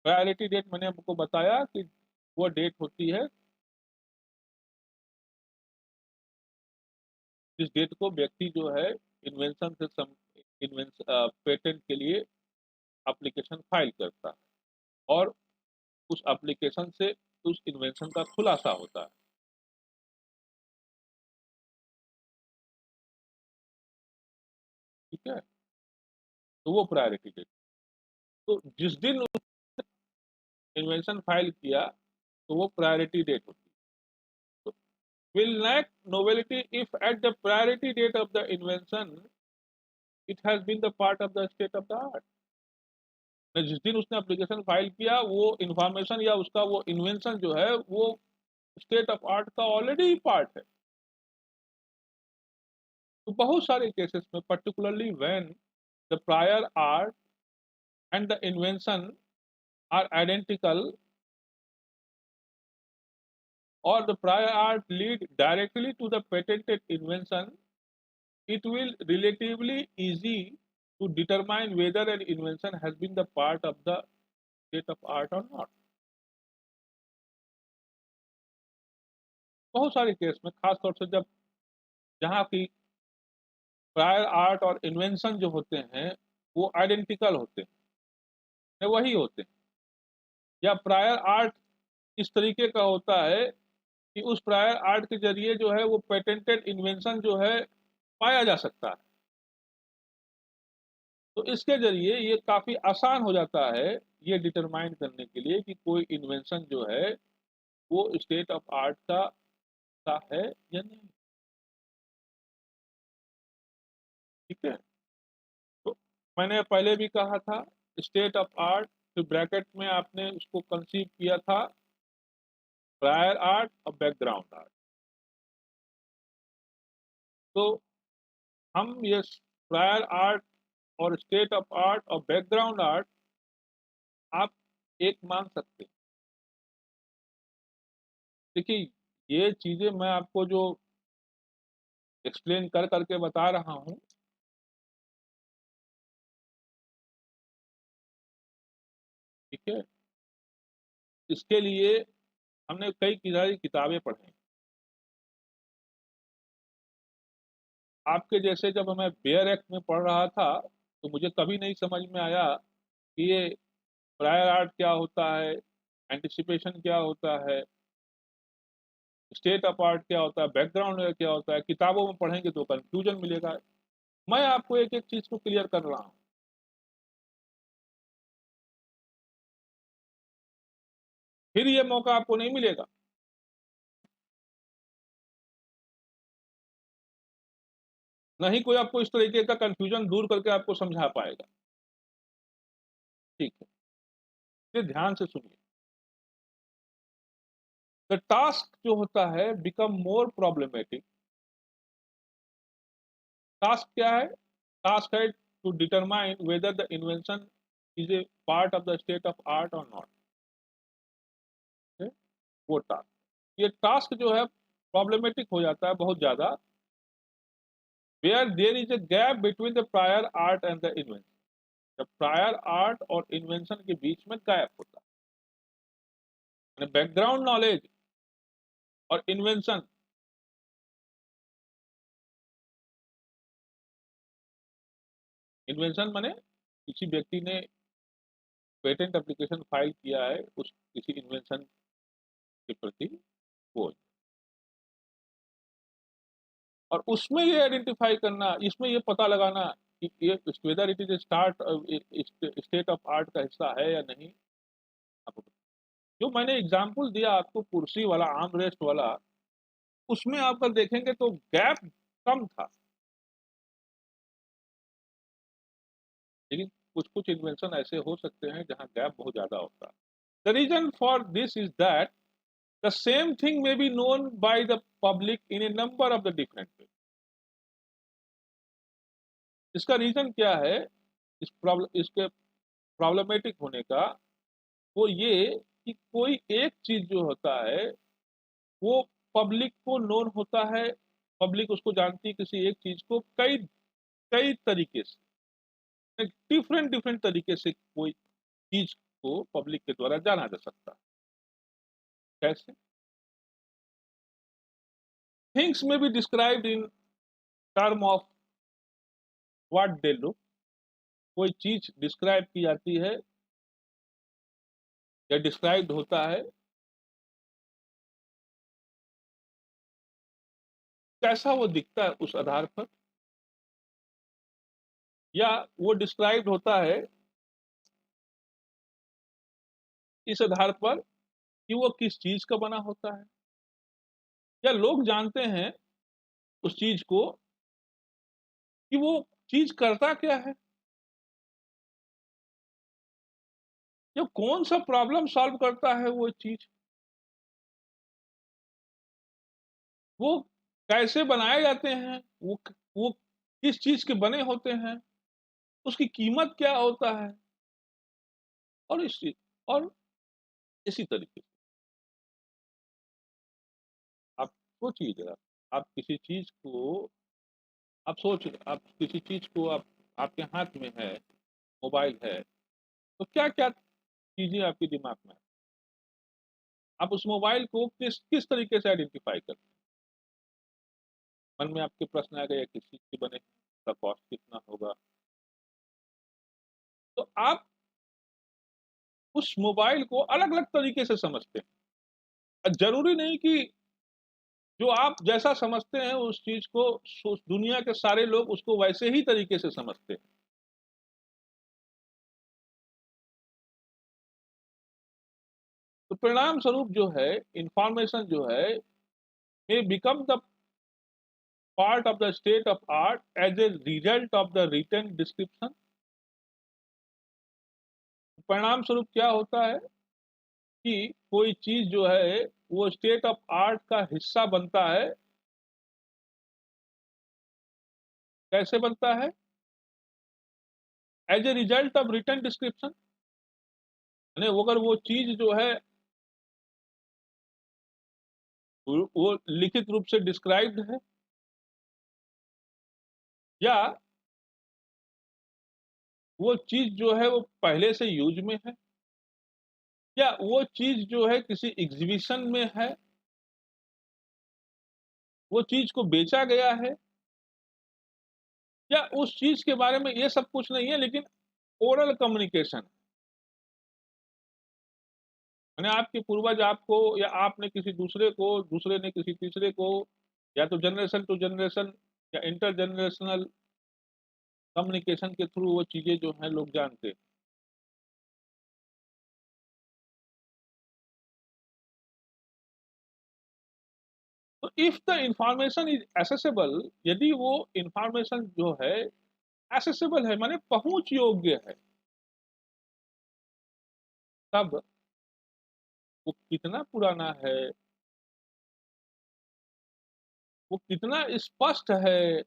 प्रायोरिटी डेट मैंने आपको बताया कि वो डेट होती है जिस डेट को व्यक्ति जो है इन्वेंशन से पेटेंट के लिए एप्लीकेशन फाइल करता है और उस एप्लीकेशन से उस इन्वेंशन का खुलासा होता है। ठीक है, तो वो प्रायोरिटी डेट। तो जिस दिन इन्वेंशन फाइल किया तो वो प्रायोरिटी डेट होती है। तो will lack novelty if at the priority date of the invention it has been the part of the state of the art। जिस दिन उसने एप्लीकेशन फाइल किया वो इंफॉर्मेशन या उसका वो इन्वेंशन जो है वो स्टेट ऑफ आर्ट का ऑलरेडी पार्ट है। तो बहुत सारे केसेस में particularly when the prior art and the invention are identical or the prior art lead directly to the patented invention, it will relatively easy to determine whether an invention has been the part of the state of art or not। बहुत सारे केस में खासतौर से जब जहाँ की प्रायर आर्ट और इन्वेंशन जो होते हैं वो आइडेंटिकल होते हैं, वही होते हैं, या प्रायर आर्ट इस तरीके का होता है कि उस प्रायर आर्ट के जरिए जो है वो पेटेंटेड इन्वेंशन जो है पाया जा सकता है। तो इसके जरिए ये काफी आसान हो जाता है ये डिटरमाइन करने के लिए कि कोई इन्वेंशन जो है वो स्टेट ऑफ आर्ट का है या नहीं। ठीक है, तो मैंने पहले भी कहा था स्टेट ऑफ आर्ट, फिर ब्रैकेट में आपने उसको कंसीव किया था प्रायर आर्ट और बैकग्राउंड आर्ट। तो हम ये प्रायर आर्ट और स्टेट ऑफ आर्ट और बैकग्राउंड आर्ट आप एक मान सकते हैं। देखिए ये चीजें मैं आपको जो एक्सप्लेन कर करके बता रहा हूँ, ठीक है, इसके लिए हमने कई सारी किताबें पढ़ी। आपके जैसे जब मैं बेयर एक्ट में पढ़ रहा था तो मुझे कभी नहीं समझ में आया कि ये प्रायर आर्ट क्या होता है, एंटिसिपेशन क्या होता है, स्टेट ऑफ आर्ट क्या होता है, बैकग्राउंड क्या होता है। किताबों में पढ़ेंगे तो कंफ्यूजन मिलेगा। मैं आपको एक एक चीज को क्लियर कर रहा हूं। फिर ये मौका आपको नहीं मिलेगा। न ही कोई आपको इस तरीके का कंफ्यूजन दूर करके आपको समझा पाएगा। ठीक है, ये ध्यान से सुनिए। द टास्क जो होता है बिकम मोर प्रॉब्लमेटिक। टास्क क्या है? टास्क है to determine whether the invention is a part of the state of art और नॉट। वो टास्क, ये टास्क जो है प्रॉब्लमेटिक हो जाता है बहुत ज्यादा, where there is a gap between the prior art and the invention. जब प्रायर आर्ट और इन्वेंशन के बीच में गैप होता है, बैकग्राउंड नॉलेज और इन्वेंशन, इन्वेंशन माने किसी व्यक्ति ने पेटेंट एप्लीकेशन फाइल किया है उस किसी इन्वेंशन के प्रति, वो, और उसमें ये आइडेंटिफाई करना, इसमें ये पता लगाना कि ये whether it is start state of art का हिस्सा है या नहीं। आपको जो मैंने एग्जांपल दिया आपको कुर्सी वाला, आर्म रेस्ट वाला, उसमें आप अगर देखेंगे तो गैप कम था, लेकिन कुछ कुछ इन्वेंशन ऐसे हो सकते हैं जहां गैप बहुत ज्यादा होता है। The reason for this is that the same thing may be known by the public in a number of the different way. इसका रीजन क्या है, इसके प्रॉब्लमेटिक होने का? वो ये कि कोई एक चीज जो होता है वो पब्लिक को नोन होता है, पब्लिक उसको जानती है किसी एक चीज को कई कई तरीके से, डिफरेंट डिफरेंट तरीके से कोई चीज को पब्लिक के द्वारा जाना जा सकता है। कैसे? थिंग्स में be described in term of what they look. कोई चीज डिस्क्राइब की जाती है या डिस्क्राइब्ड होता है कैसा वो दिखता है उस आधार पर, या वो डिस्क्राइब्ड होता है इस आधार पर कि वो किस चीज का बना होता है, या लोग जानते हैं उस चीज को कि वो चीज करता क्या है, या कौन सा प्रॉब्लम सॉल्व करता है वो चीज, वो कैसे बनाए जाते हैं, वो किस चीज के बने होते हैं, उसकी कीमत क्या होता है, और और इसी तरीके से आप सोचिए जरा। आप किसी चीज को आप किसी चीज को आपके हाथ में है, मोबाइल है, तो क्या क्या चीजें आपके दिमाग में है? आप उस मोबाइल को किस किस तरीके से आइडेंटिफाई करते हैं? मन में आपके प्रश्न आ गए किस चीज के बने, उसका कॉस्ट कितना होगा, तो आप उस मोबाइल को अलग अलग तरीके से समझते हैं। जरूरी नहीं कि जो आप जैसा समझते हैं उस चीज को दुनिया के सारे लोग उसको वैसे ही तरीके से समझते हैं। तो परिणाम स्वरूप जो है, इंफॉर्मेशन जो है may become the part of the state of art as a result of the written description। परिणाम स्वरूप क्या होता है कि कोई चीज जो है वो स्टेट ऑफ आर्ट का हिस्सा बनता है। कैसे बनता है? As a result of written description, यानी अगर वो चीज जो है वो लिखित रूप से डिस्क्राइब्ड है, या वो चीज जो है वो पहले से यूज में है, या वो चीज जो है किसी एग्जीबिशन में है, वो चीज को बेचा गया है, या उस चीज के बारे में ये सब कुछ नहीं है, लेकिन ओरल कम्युनिकेशन, यानी आपके पूर्वज आपको या आपने किसी दूसरे को, दूसरे ने किसी तीसरे को, या तो जनरेशन टू जनरेशन या इंटर जनरेशनल कम्युनिकेशन के थ्रू वो चीजें जो हैं लोग जानते हैं। तो if the information is accessible, यदि वो इंफॉर्मेशन जो है एसेसिबल है माने पहुंच योग्य है, तब वो कितना पुराना है, वो कितना स्पष्ट है,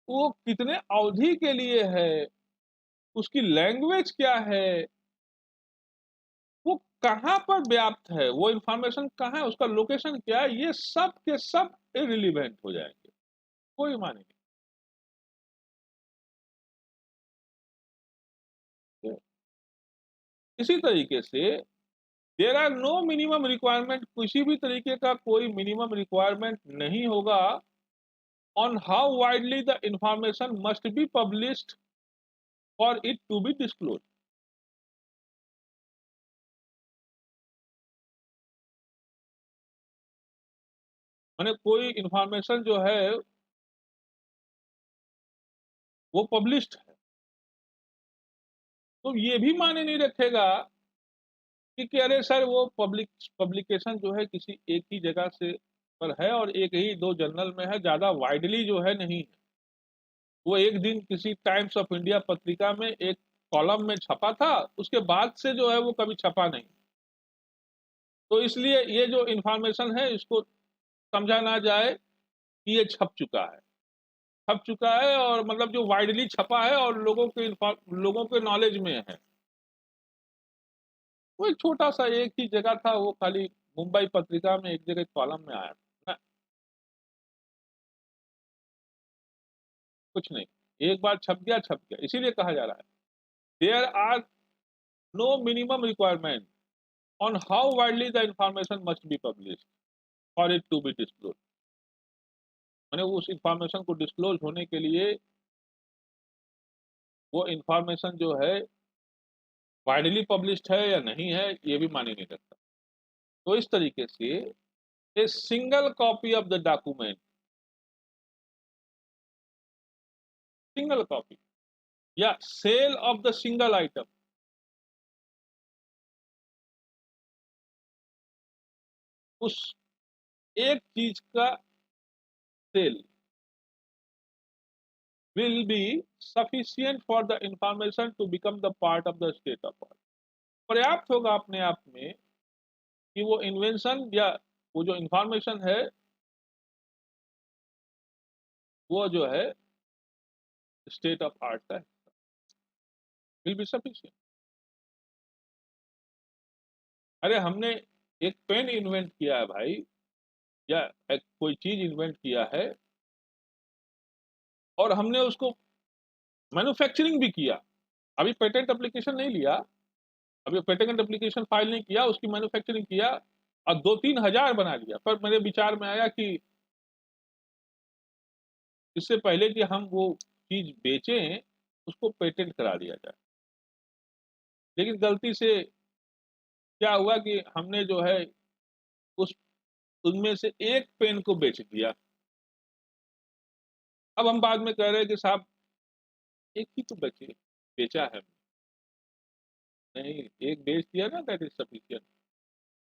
वो कितने अवधि के लिए है, उसकी लैंग्वेज क्या है, वो कहाँ पर व्याप्त है, वो इंफॉर्मेशन कहाँ है, उसका लोकेशन क्या है, ये सब के सब इरिलीवेंट हो जाएंगे, कोई माने नहीं। इसी तरीके से there are no minimum requirement, किसी भी तरीके का कोई मिनिमम रिक्वायरमेंट नहीं होगा on how widely the information must be published for it to be disclose. माने कोई इंफॉर्मेशन जो है वो पब्लिश्ड है, तो ये भी माने नहीं रखेगा कि अरे सर वो पब्लिकेशन जो है किसी एक ही जगह से पर है और एक ही दो जर्नल में है, ज्यादा वाइडली जो है नहीं है। वो एक दिन किसी टाइम्स ऑफ इंडिया पत्रिका में एक कॉलम में छपा था, उसके बाद से जो है वो कभी छपा नहीं। तो इसलिए ये जो इंफॉर्मेशन है इसको समझा ना जाए कि ये छप चुका है और मतलब जो वाइडली छपा है और लोगों के नॉलेज में है। वो एक छोटा सा एक ही जगह था, वो खाली मुंबई पत्रिका में एक जगह कॉलम में आया था, कुछ नहीं। एक बार छप गया, इसीलिए कहा जा रहा है there are no minimum requirement on how widely the information must be publish for it to be disclose. मैंने उस इंफॉर्मेशन को डिस्क्लोज होने के लिए वो इंफॉर्मेशन जो है वाइडली पब्लिश्ड है या नहीं है ये भी माने नहीं रखता। तो इस तरीके से a single copy of the document, single copy या sale of the single item, उस एक चीज का sale will be sufficient for the information to become the part of the state of art। पर्याप्त होगा अपने आप में कि वो इन्वेंशन या वो जो इंफॉर्मेशन है वो जो है स्टेट ऑफ आर्ट का विल बी सफिशिएंट। अरे हमने एक पेन इन्वेंट किया है भाई, या एक कोई चीज इन्वेंट किया है और हमने उसको मैन्युफैक्चरिंग भी किया, अभी पेटेंट एप्लीकेशन नहीं लिया, अभी पेटेंट एप्लीकेशन फाइल नहीं किया, उसकी मैन्युफैक्चरिंग किया और 2-3 हजार बना लिया, पर मेरे विचार में आया कि इससे पहले कि हम वो चीज बेचें उसको पेटेंट करा दिया जाए। लेकिन गलती से क्या हुआ कि हमने जो है उस उनमें से एक पेन को बेच दिया। अब हम बाद में कह रहे हैं कि साहब एक ही तो बेचे बेचा है, नहीं एक बेच दिया ना, दैट इज सफिशिएंट,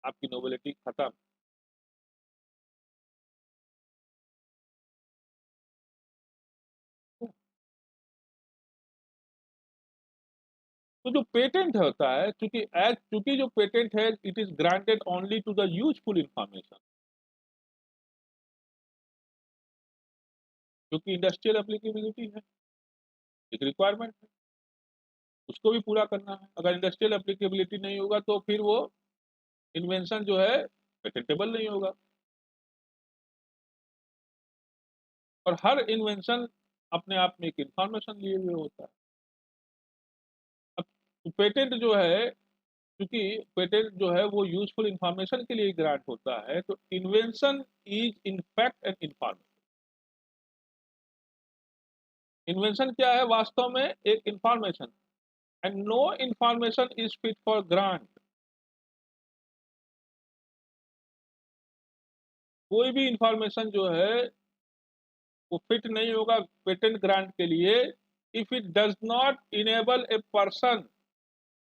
आपकी नोबिलिटी खत्म। तो जो पेटेंट होता है, चूंकि जो पेटेंट है it is granted only to the useful information, क्योंकि इंडस्ट्रियल एप्लीकेबिलिटी है, एक रिक्वायरमेंट है, उसको भी पूरा करना है। अगर इंडस्ट्रियल एप्लीकेबिलिटी नहीं होगा तो फिर वो इन्वेंशन जो है पेटेंटेबल नहीं होगा। और हर इन्वेंशन अपने आप में एक इंफॉर्मेशन लिए हुए होता है। अब पेटेंट जो है, क्योंकि पेटेंट जो है वो यूजफुल इंफॉर्मेशन के लिए ग्रांट होता है, तो invention is in fact an information. Invention क्या है वास्तव में? एक information, and no information is fit for grant. कोई भी इंफॉर्मेशन जो है वो फिट नहीं होगा पेटेंट ग्रांट के लिए if it does not enable a person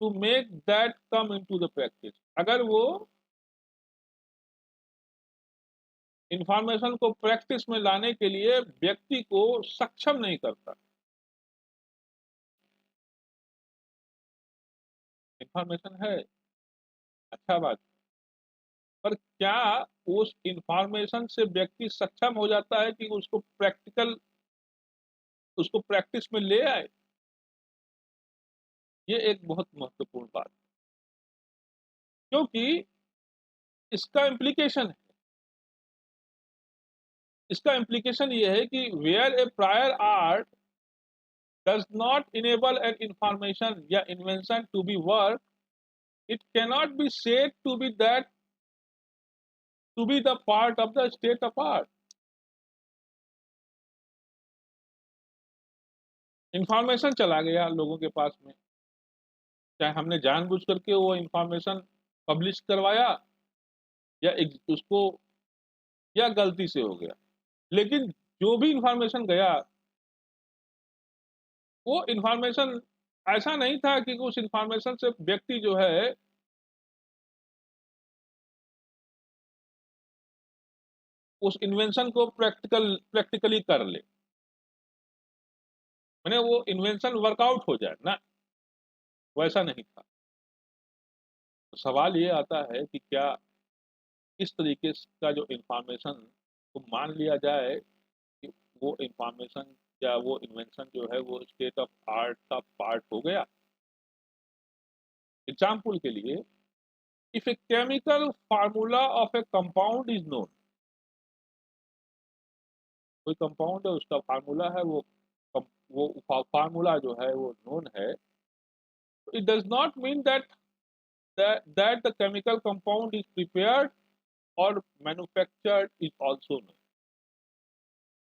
to make that come into the practice. अगर वो इंफॉर्मेशन को प्रैक्टिस में लाने के लिए व्यक्ति को सक्षम नहीं करता। इंफॉर्मेशन है, अच्छा बात, पर क्या उस इंफॉर्मेशन से व्यक्ति सक्षम हो जाता है कि उसको प्रैक्टिस में ले आए? ये एक बहुत महत्वपूर्ण बात, क्योंकि इसका इम्प्लीकेशन है, इसका इम्प्लीकेशन ये है कि where a prior art does not enable an information या invention to be work, it cannot be said to be the part of the state of art. Information चला गया लोगों के पास में, चाहे हमने जानबूझ करके वो इंफॉर्मेशन पब्लिश करवाया या उसको या गलती से हो गया, लेकिन जो भी इंफॉर्मेशन गया वो इंफॉर्मेशन ऐसा नहीं था कि उस इंफॉर्मेशन से व्यक्ति जो है उस इन्वेंशन को प्रैक्टिकली कर ले, मैंने वो इन्वेंशन वर्कआउट हो जाए ना, वैसा नहीं था। तो सवाल ये आता है कि क्या इस तरीके का जो इंफॉर्मेशन को मान लिया जाए कि वो इंफॉर्मेशन या वो इन्वेंशन जो है वो स्टेट ऑफ आर्ट का पार्ट हो गया? एग्जाम्पल के लिए, if a chemical formula of A compound is known, कोई कंपाउंड है उसका फार्मूला है, वो फार्मूला जो है वो नोन है, तो it does not mean that the chemical compound is prepared और मैन्युफैक्चर्ड इज आल्सो नोन।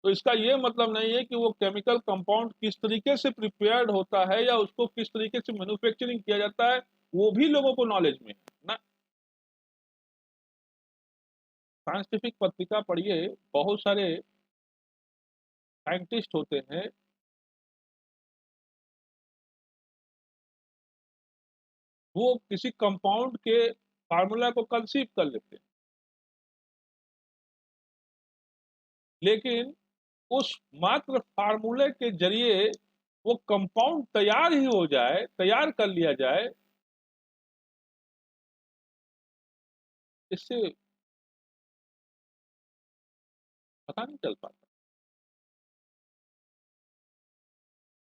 तो इसका ये मतलब नहीं है कि वो केमिकल कंपाउंड किस तरीके से प्रिपेयर्ड होता है या उसको किस तरीके से मैन्युफैक्चरिंग किया जाता है वो भी लोगों को नॉलेज में है ना। साइंटिफिक पत्रिका पढ़िए, बहुत सारे साइंटिस्ट होते हैं, वो किसी कंपाउंड के फार्मूला को कंसीव कर लेते हैं, लेकिन उस मात्र फार्मूले के जरिए वो कंपाउंड तैयार ही हो जाए, तैयार कर लिया जाए, इससे पता नहीं चल पाता।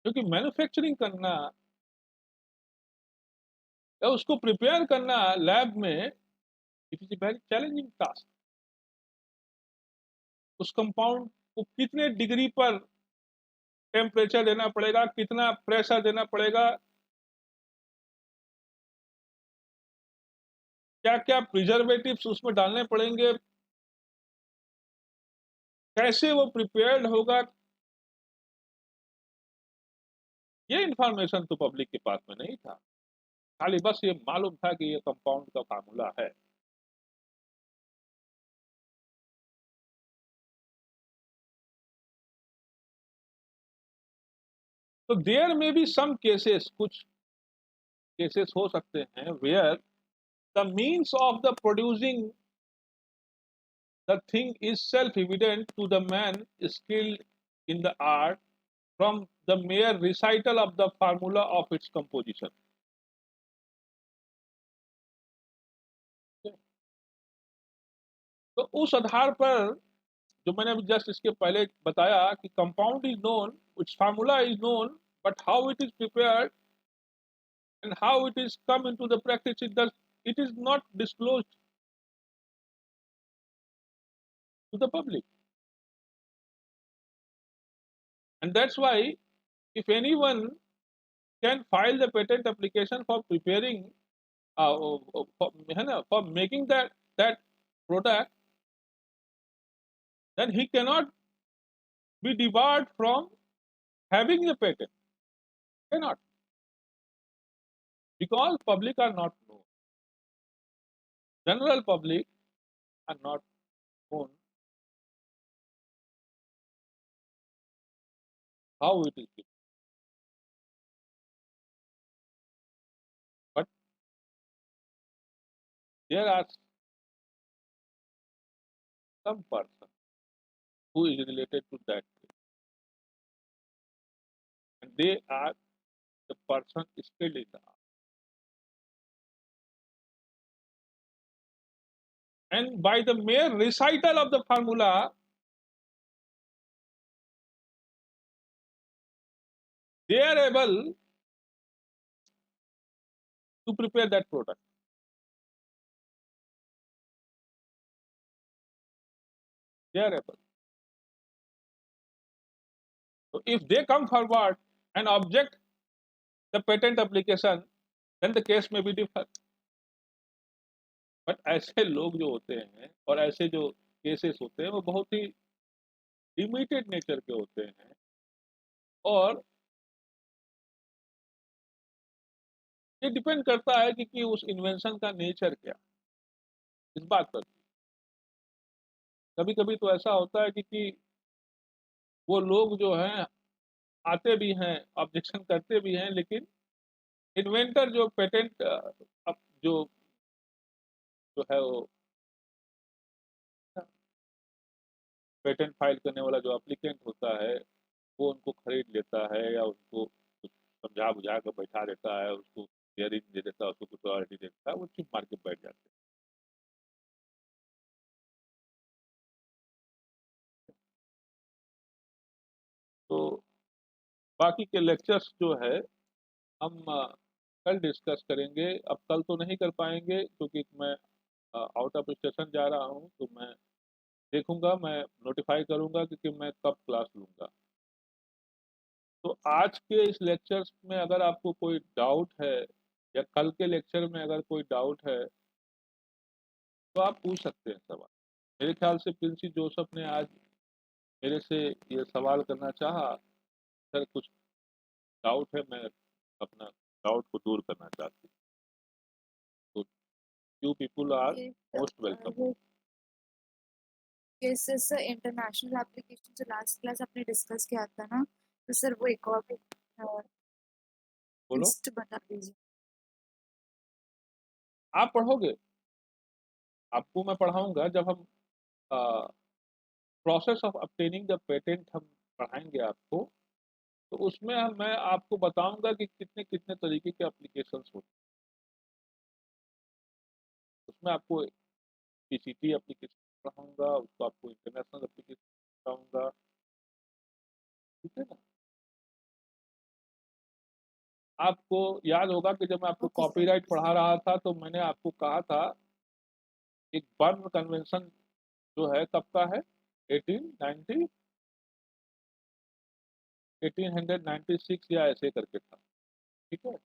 क्योंकि मैन्युफैक्चरिंग करना या उसको प्रिपेयर करना लैब में, it is a very challenging task. उस कंपाउंड को कितने डिग्री पर टेम्परेचर देना पड़ेगा, कितना प्रेशर देना पड़ेगा, क्या क्या प्रिजर्वेटिव्स उसमें डालने पड़ेंगे, कैसे वो प्रिपेयर्ड होगा, ये इंफॉर्मेशन तो पब्लिक के पास में नहीं था। खाली बस ये मालूम था कि ये कंपाउंड का फार्मूला है। तो देयर में भी सम केसेस, कुछ केसेस हो सकते हैं where the means of the producing the thing is self evident to the man skilled in the art from the mere recital of the formula of its composition। तो उस आधार पर जो मैंने अभी जस्ट इसके पहले बताया कि compound is known, it's formula is known, but how it is prepared and how it is come into the practice, it is not disclosed to the public. And that's why if anyone can file the patent application for preparing for making that product, then he cannot be debarred from having the patent, cannot, because public are not known, general public are not known how it is given. But there are some person who is related to that place, and they are the person skilled in the art. And by the mere recital of the formula, they are able to prepare that product. They are able. So if they come forward and object the patent application, then the case may be different. But ऐसे लोग जो होते हैं और ऐसे जो केसेस होते हैं वो बहुत ही लिमिटेड नेचर के होते हैं, और ये डिपेंड करता है कि उस इन्वेंशन का नेचर क्या, इस बात पर। कभी कभी तो ऐसा होता है कि वो लोग जो हैं आते भी हैं, ऑब्जेक्शन करते भी हैं, लेकिन इन्वेंटर जो पेटेंट जो जो है वो पेटेंट फाइल करने वाला जो एप्लीकेंट होता है वो उनको खरीद लेता है या उनको कुछ समझा बुझा कर बैठा देता है, उसको हियरिंग दे देता है, उसको कुछ ऑथोरिटी दे देता है, वो चुप मार के बैठ जाते हैं। तो बाकी के लेक्चर्स जो है हम कल डिस्कस करेंगे। अब कल तो नहीं कर पाएंगे क्योंकि मैं आउट ऑफ स्टेशन जा रहा हूँ, तो मैं देखूंगा, मैं नोटिफाई करूंगा कि मैं कब क्लास लूंगा। तो आज के इस लेक्चर्स में अगर आपको कोई डाउट है या कल के लेक्चर में अगर कोई डाउट है तो आप पूछ सकते हैं सवाल। मेरे ख्याल से प्रिंसी जोसेफ ने आज मेरे से ये सवाल करना चाहा, सर कुछ डाउट है, मैं अपना डाउट को दूर करना चाहती हूँ, तो यू पीपुल आर ये मोस्ट वेलकम। वो केस सर इंटरनेशनल एप्लीकेशन जो लास्ट क्लास आपने डिस्कस किया था ना, तो सर वो एक और बोलो, लिस्ट बता दीजिए। आप पढ़ोगे, आपको मैं पढ़ाऊंगा जब हम process of obtaining the patent हम पढ़ाएंगे आपको, तो उसमें मैं आपको बताऊंगा कि कितने कितने तरीके के एप्लीकेशंस होते हैं। उसमें आपको पीसीटी एप्लीकेशन पढ़ाऊंगा, उसको आपको इंटरनेशनल एप्लीकेशन पढ़ाऊंगा, ठीक है ना। आपको याद होगा कि जब मैं आपको ओके सर। कॉपीराइट पढ़ा रहा था तो मैंने आपको कहा था एक बर्न कन्वेंशन जो है कब का है, 1890 1896 या ऐसे करके था, ठीक है।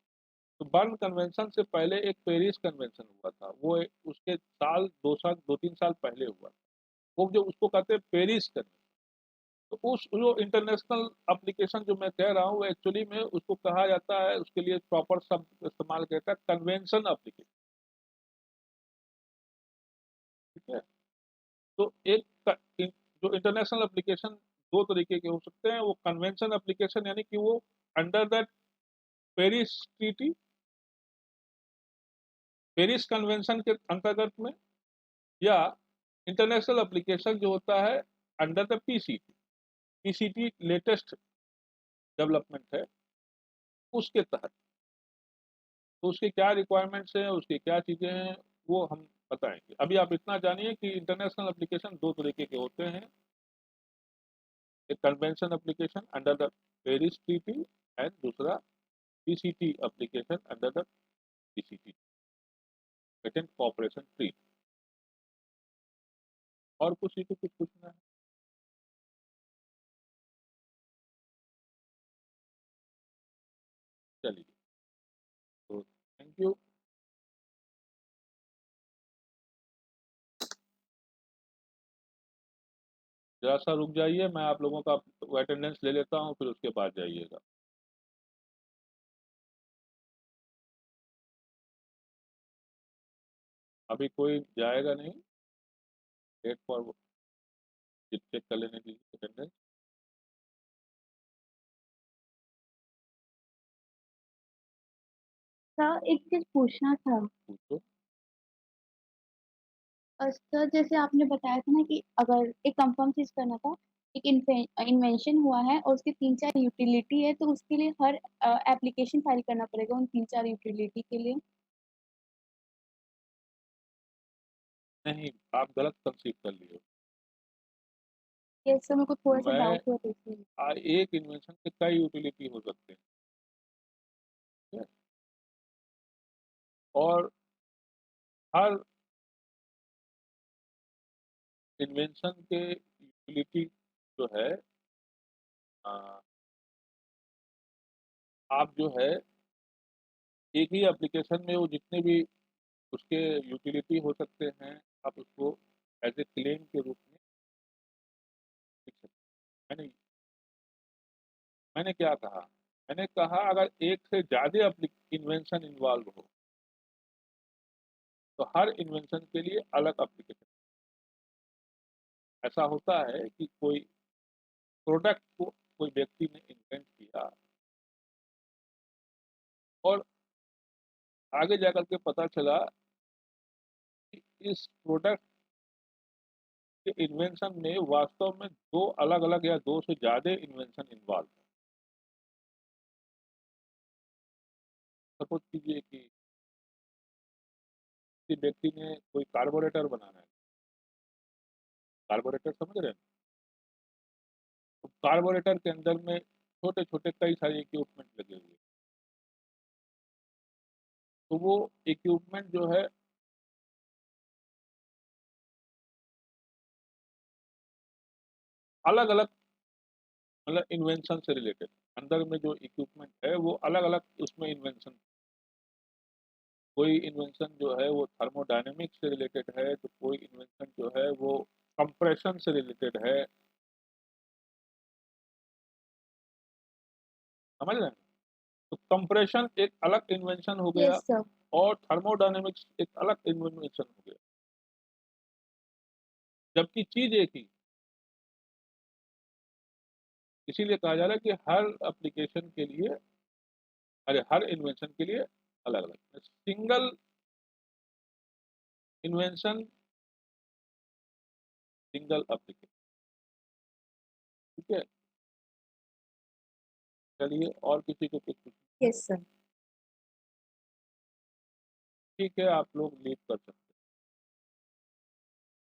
तो बर्न कन्वेंशन से पहले एक पेरिस कन्वेंशन हुआ था, वो उसके साल 2 3 साल पहले हुआ था, वो जो उसको कहते हैं पेरिस कन्वेंशन। तो उस जो इंटरनेशनल एप्लीकेशन जो मैं कह रहा हूँ वो एक्चुअली में उसको कहा जाता है, उसके लिए प्रॉपर शब्द इस्तेमाल करता है कन्वेंशन एप्लीकेशन, ठीक है। तो एक जो इंटरनेशनल एप्लीकेशन दो तरीके के हो सकते हैं, वो कन्वेंशन एप्लीकेशन यानी कि वो under that Paris treaty, Paris convention के अंतर्गत में, या इंटरनेशनल एप्लीकेशन जो होता है under the PCT. PCT latest development है, उसके तहत। तो उसकी क्या रिक्वायरमेंट्स हैं, उसकी क्या चीजें हैं, वो हम बताएंगे। अभी आप इतना जानिए कि इंटरनेशनल एप्लीकेशन दो तरीके के होते हैं, एक convention application under the Paris treaty and दूसरा PCT application under the PCT, patent cooperation treaty. और किसी को कुछ पूछना है? चलिए, तो थैंक यू। जरा सा रुक जाइए, मैं आप लोगों का अटेंडेंस ले लेता हूँ, फिर उसके बाद जाइएगा। अभी कोई जाएगा नहीं, डेट फॉर चेक कर लेने की अटेंडेंस। सर एक चीज़ पूछना था। पूछो। सर जैसे आपने बताया था ना कि अगर एक कंफर्म चीज़ करना था, एक इन्वेंशन हुआ है और उसके 3-4 यूटिलिटी है, तो उसके लिए हर एप्लीकेशन फाइल करना पड़ेगा उन 3-4 यूटिलिटी के लिए? नहीं, आप गलत कंसीव कर लिए हो। यस सर, मेरे को थोड़ा-सा मैं डाउट हुआ था इसलिए। एक इन्वेंशन के कई यूटिलिटी हो सकते हैं, ठीक है? और हर इन्वेंशन के यूटिलिटी जो है, अ, आप जो है एक ही एप्लीकेशन में वो जितने भी उसके यूटिलिटी हो सकते हैं, आप उसको एज़ ए क्लेम के रूप में लिख सकते हैं। मैंने क्या कहा? मैंने कहा अगर एक से ज़्यादा इन्वेंशन इन्वॉल्व हो, तो हर इन्वेंशन के लिए अलग एप्लीकेशन। ऐसा होता है कि कोई प्रोडक्ट को कोई व्यक्ति ने इन्वेंट किया और आगे जाकर के पता चला कि इस प्रोडक्ट के इन्वेंशन में वास्तव में 2 अलग-अलग या 2 से ज़्यादा इन्वेंशन इन्वॉल्व है। सपोज़ कीजिए कि किसी व्यक्ति ने कोई कार्बोरेटर बनाना है, कार्बोरेटर समझ रहे हैं? तो कार्बोरेटर के अंदर में छोटे-छोटे कई सारे इक्विपमेंट लगे हुए हैं। तो वो इक्विपमेंट जो है अलग-अलग मतलब इन्वेंशन से रिलेटेड। अंदर में जो इक्विपमेंट है वो अलग-अलग उसमें इन्वेंशन। कोई इन्वेंशन जो है वो थर्मोडायनामिक्स से रिलेटेड है, तो कोई इन्वेंशन जो है वो कंप्रेशन से रिलेटेड है। समझ रहे हैं? तो कंप्रेशन एक अलग इन्वेंशन हो गया यस सर। और थर्मोडायनामिक्स एक अलग इन्वेंशन हो गया। जबकि चीज़ एक ही। इसीलिए कहा जा रहा है कि हर एप्लीकेशन के लिए अरे हर इन्वेंशन के लिए अलग-अलग। Single invention, single application. ठीक है? चलिए और किसी को कुछ पूछना है? Yes sir. ठीक है, आप लोग लीव कर सकते हैं।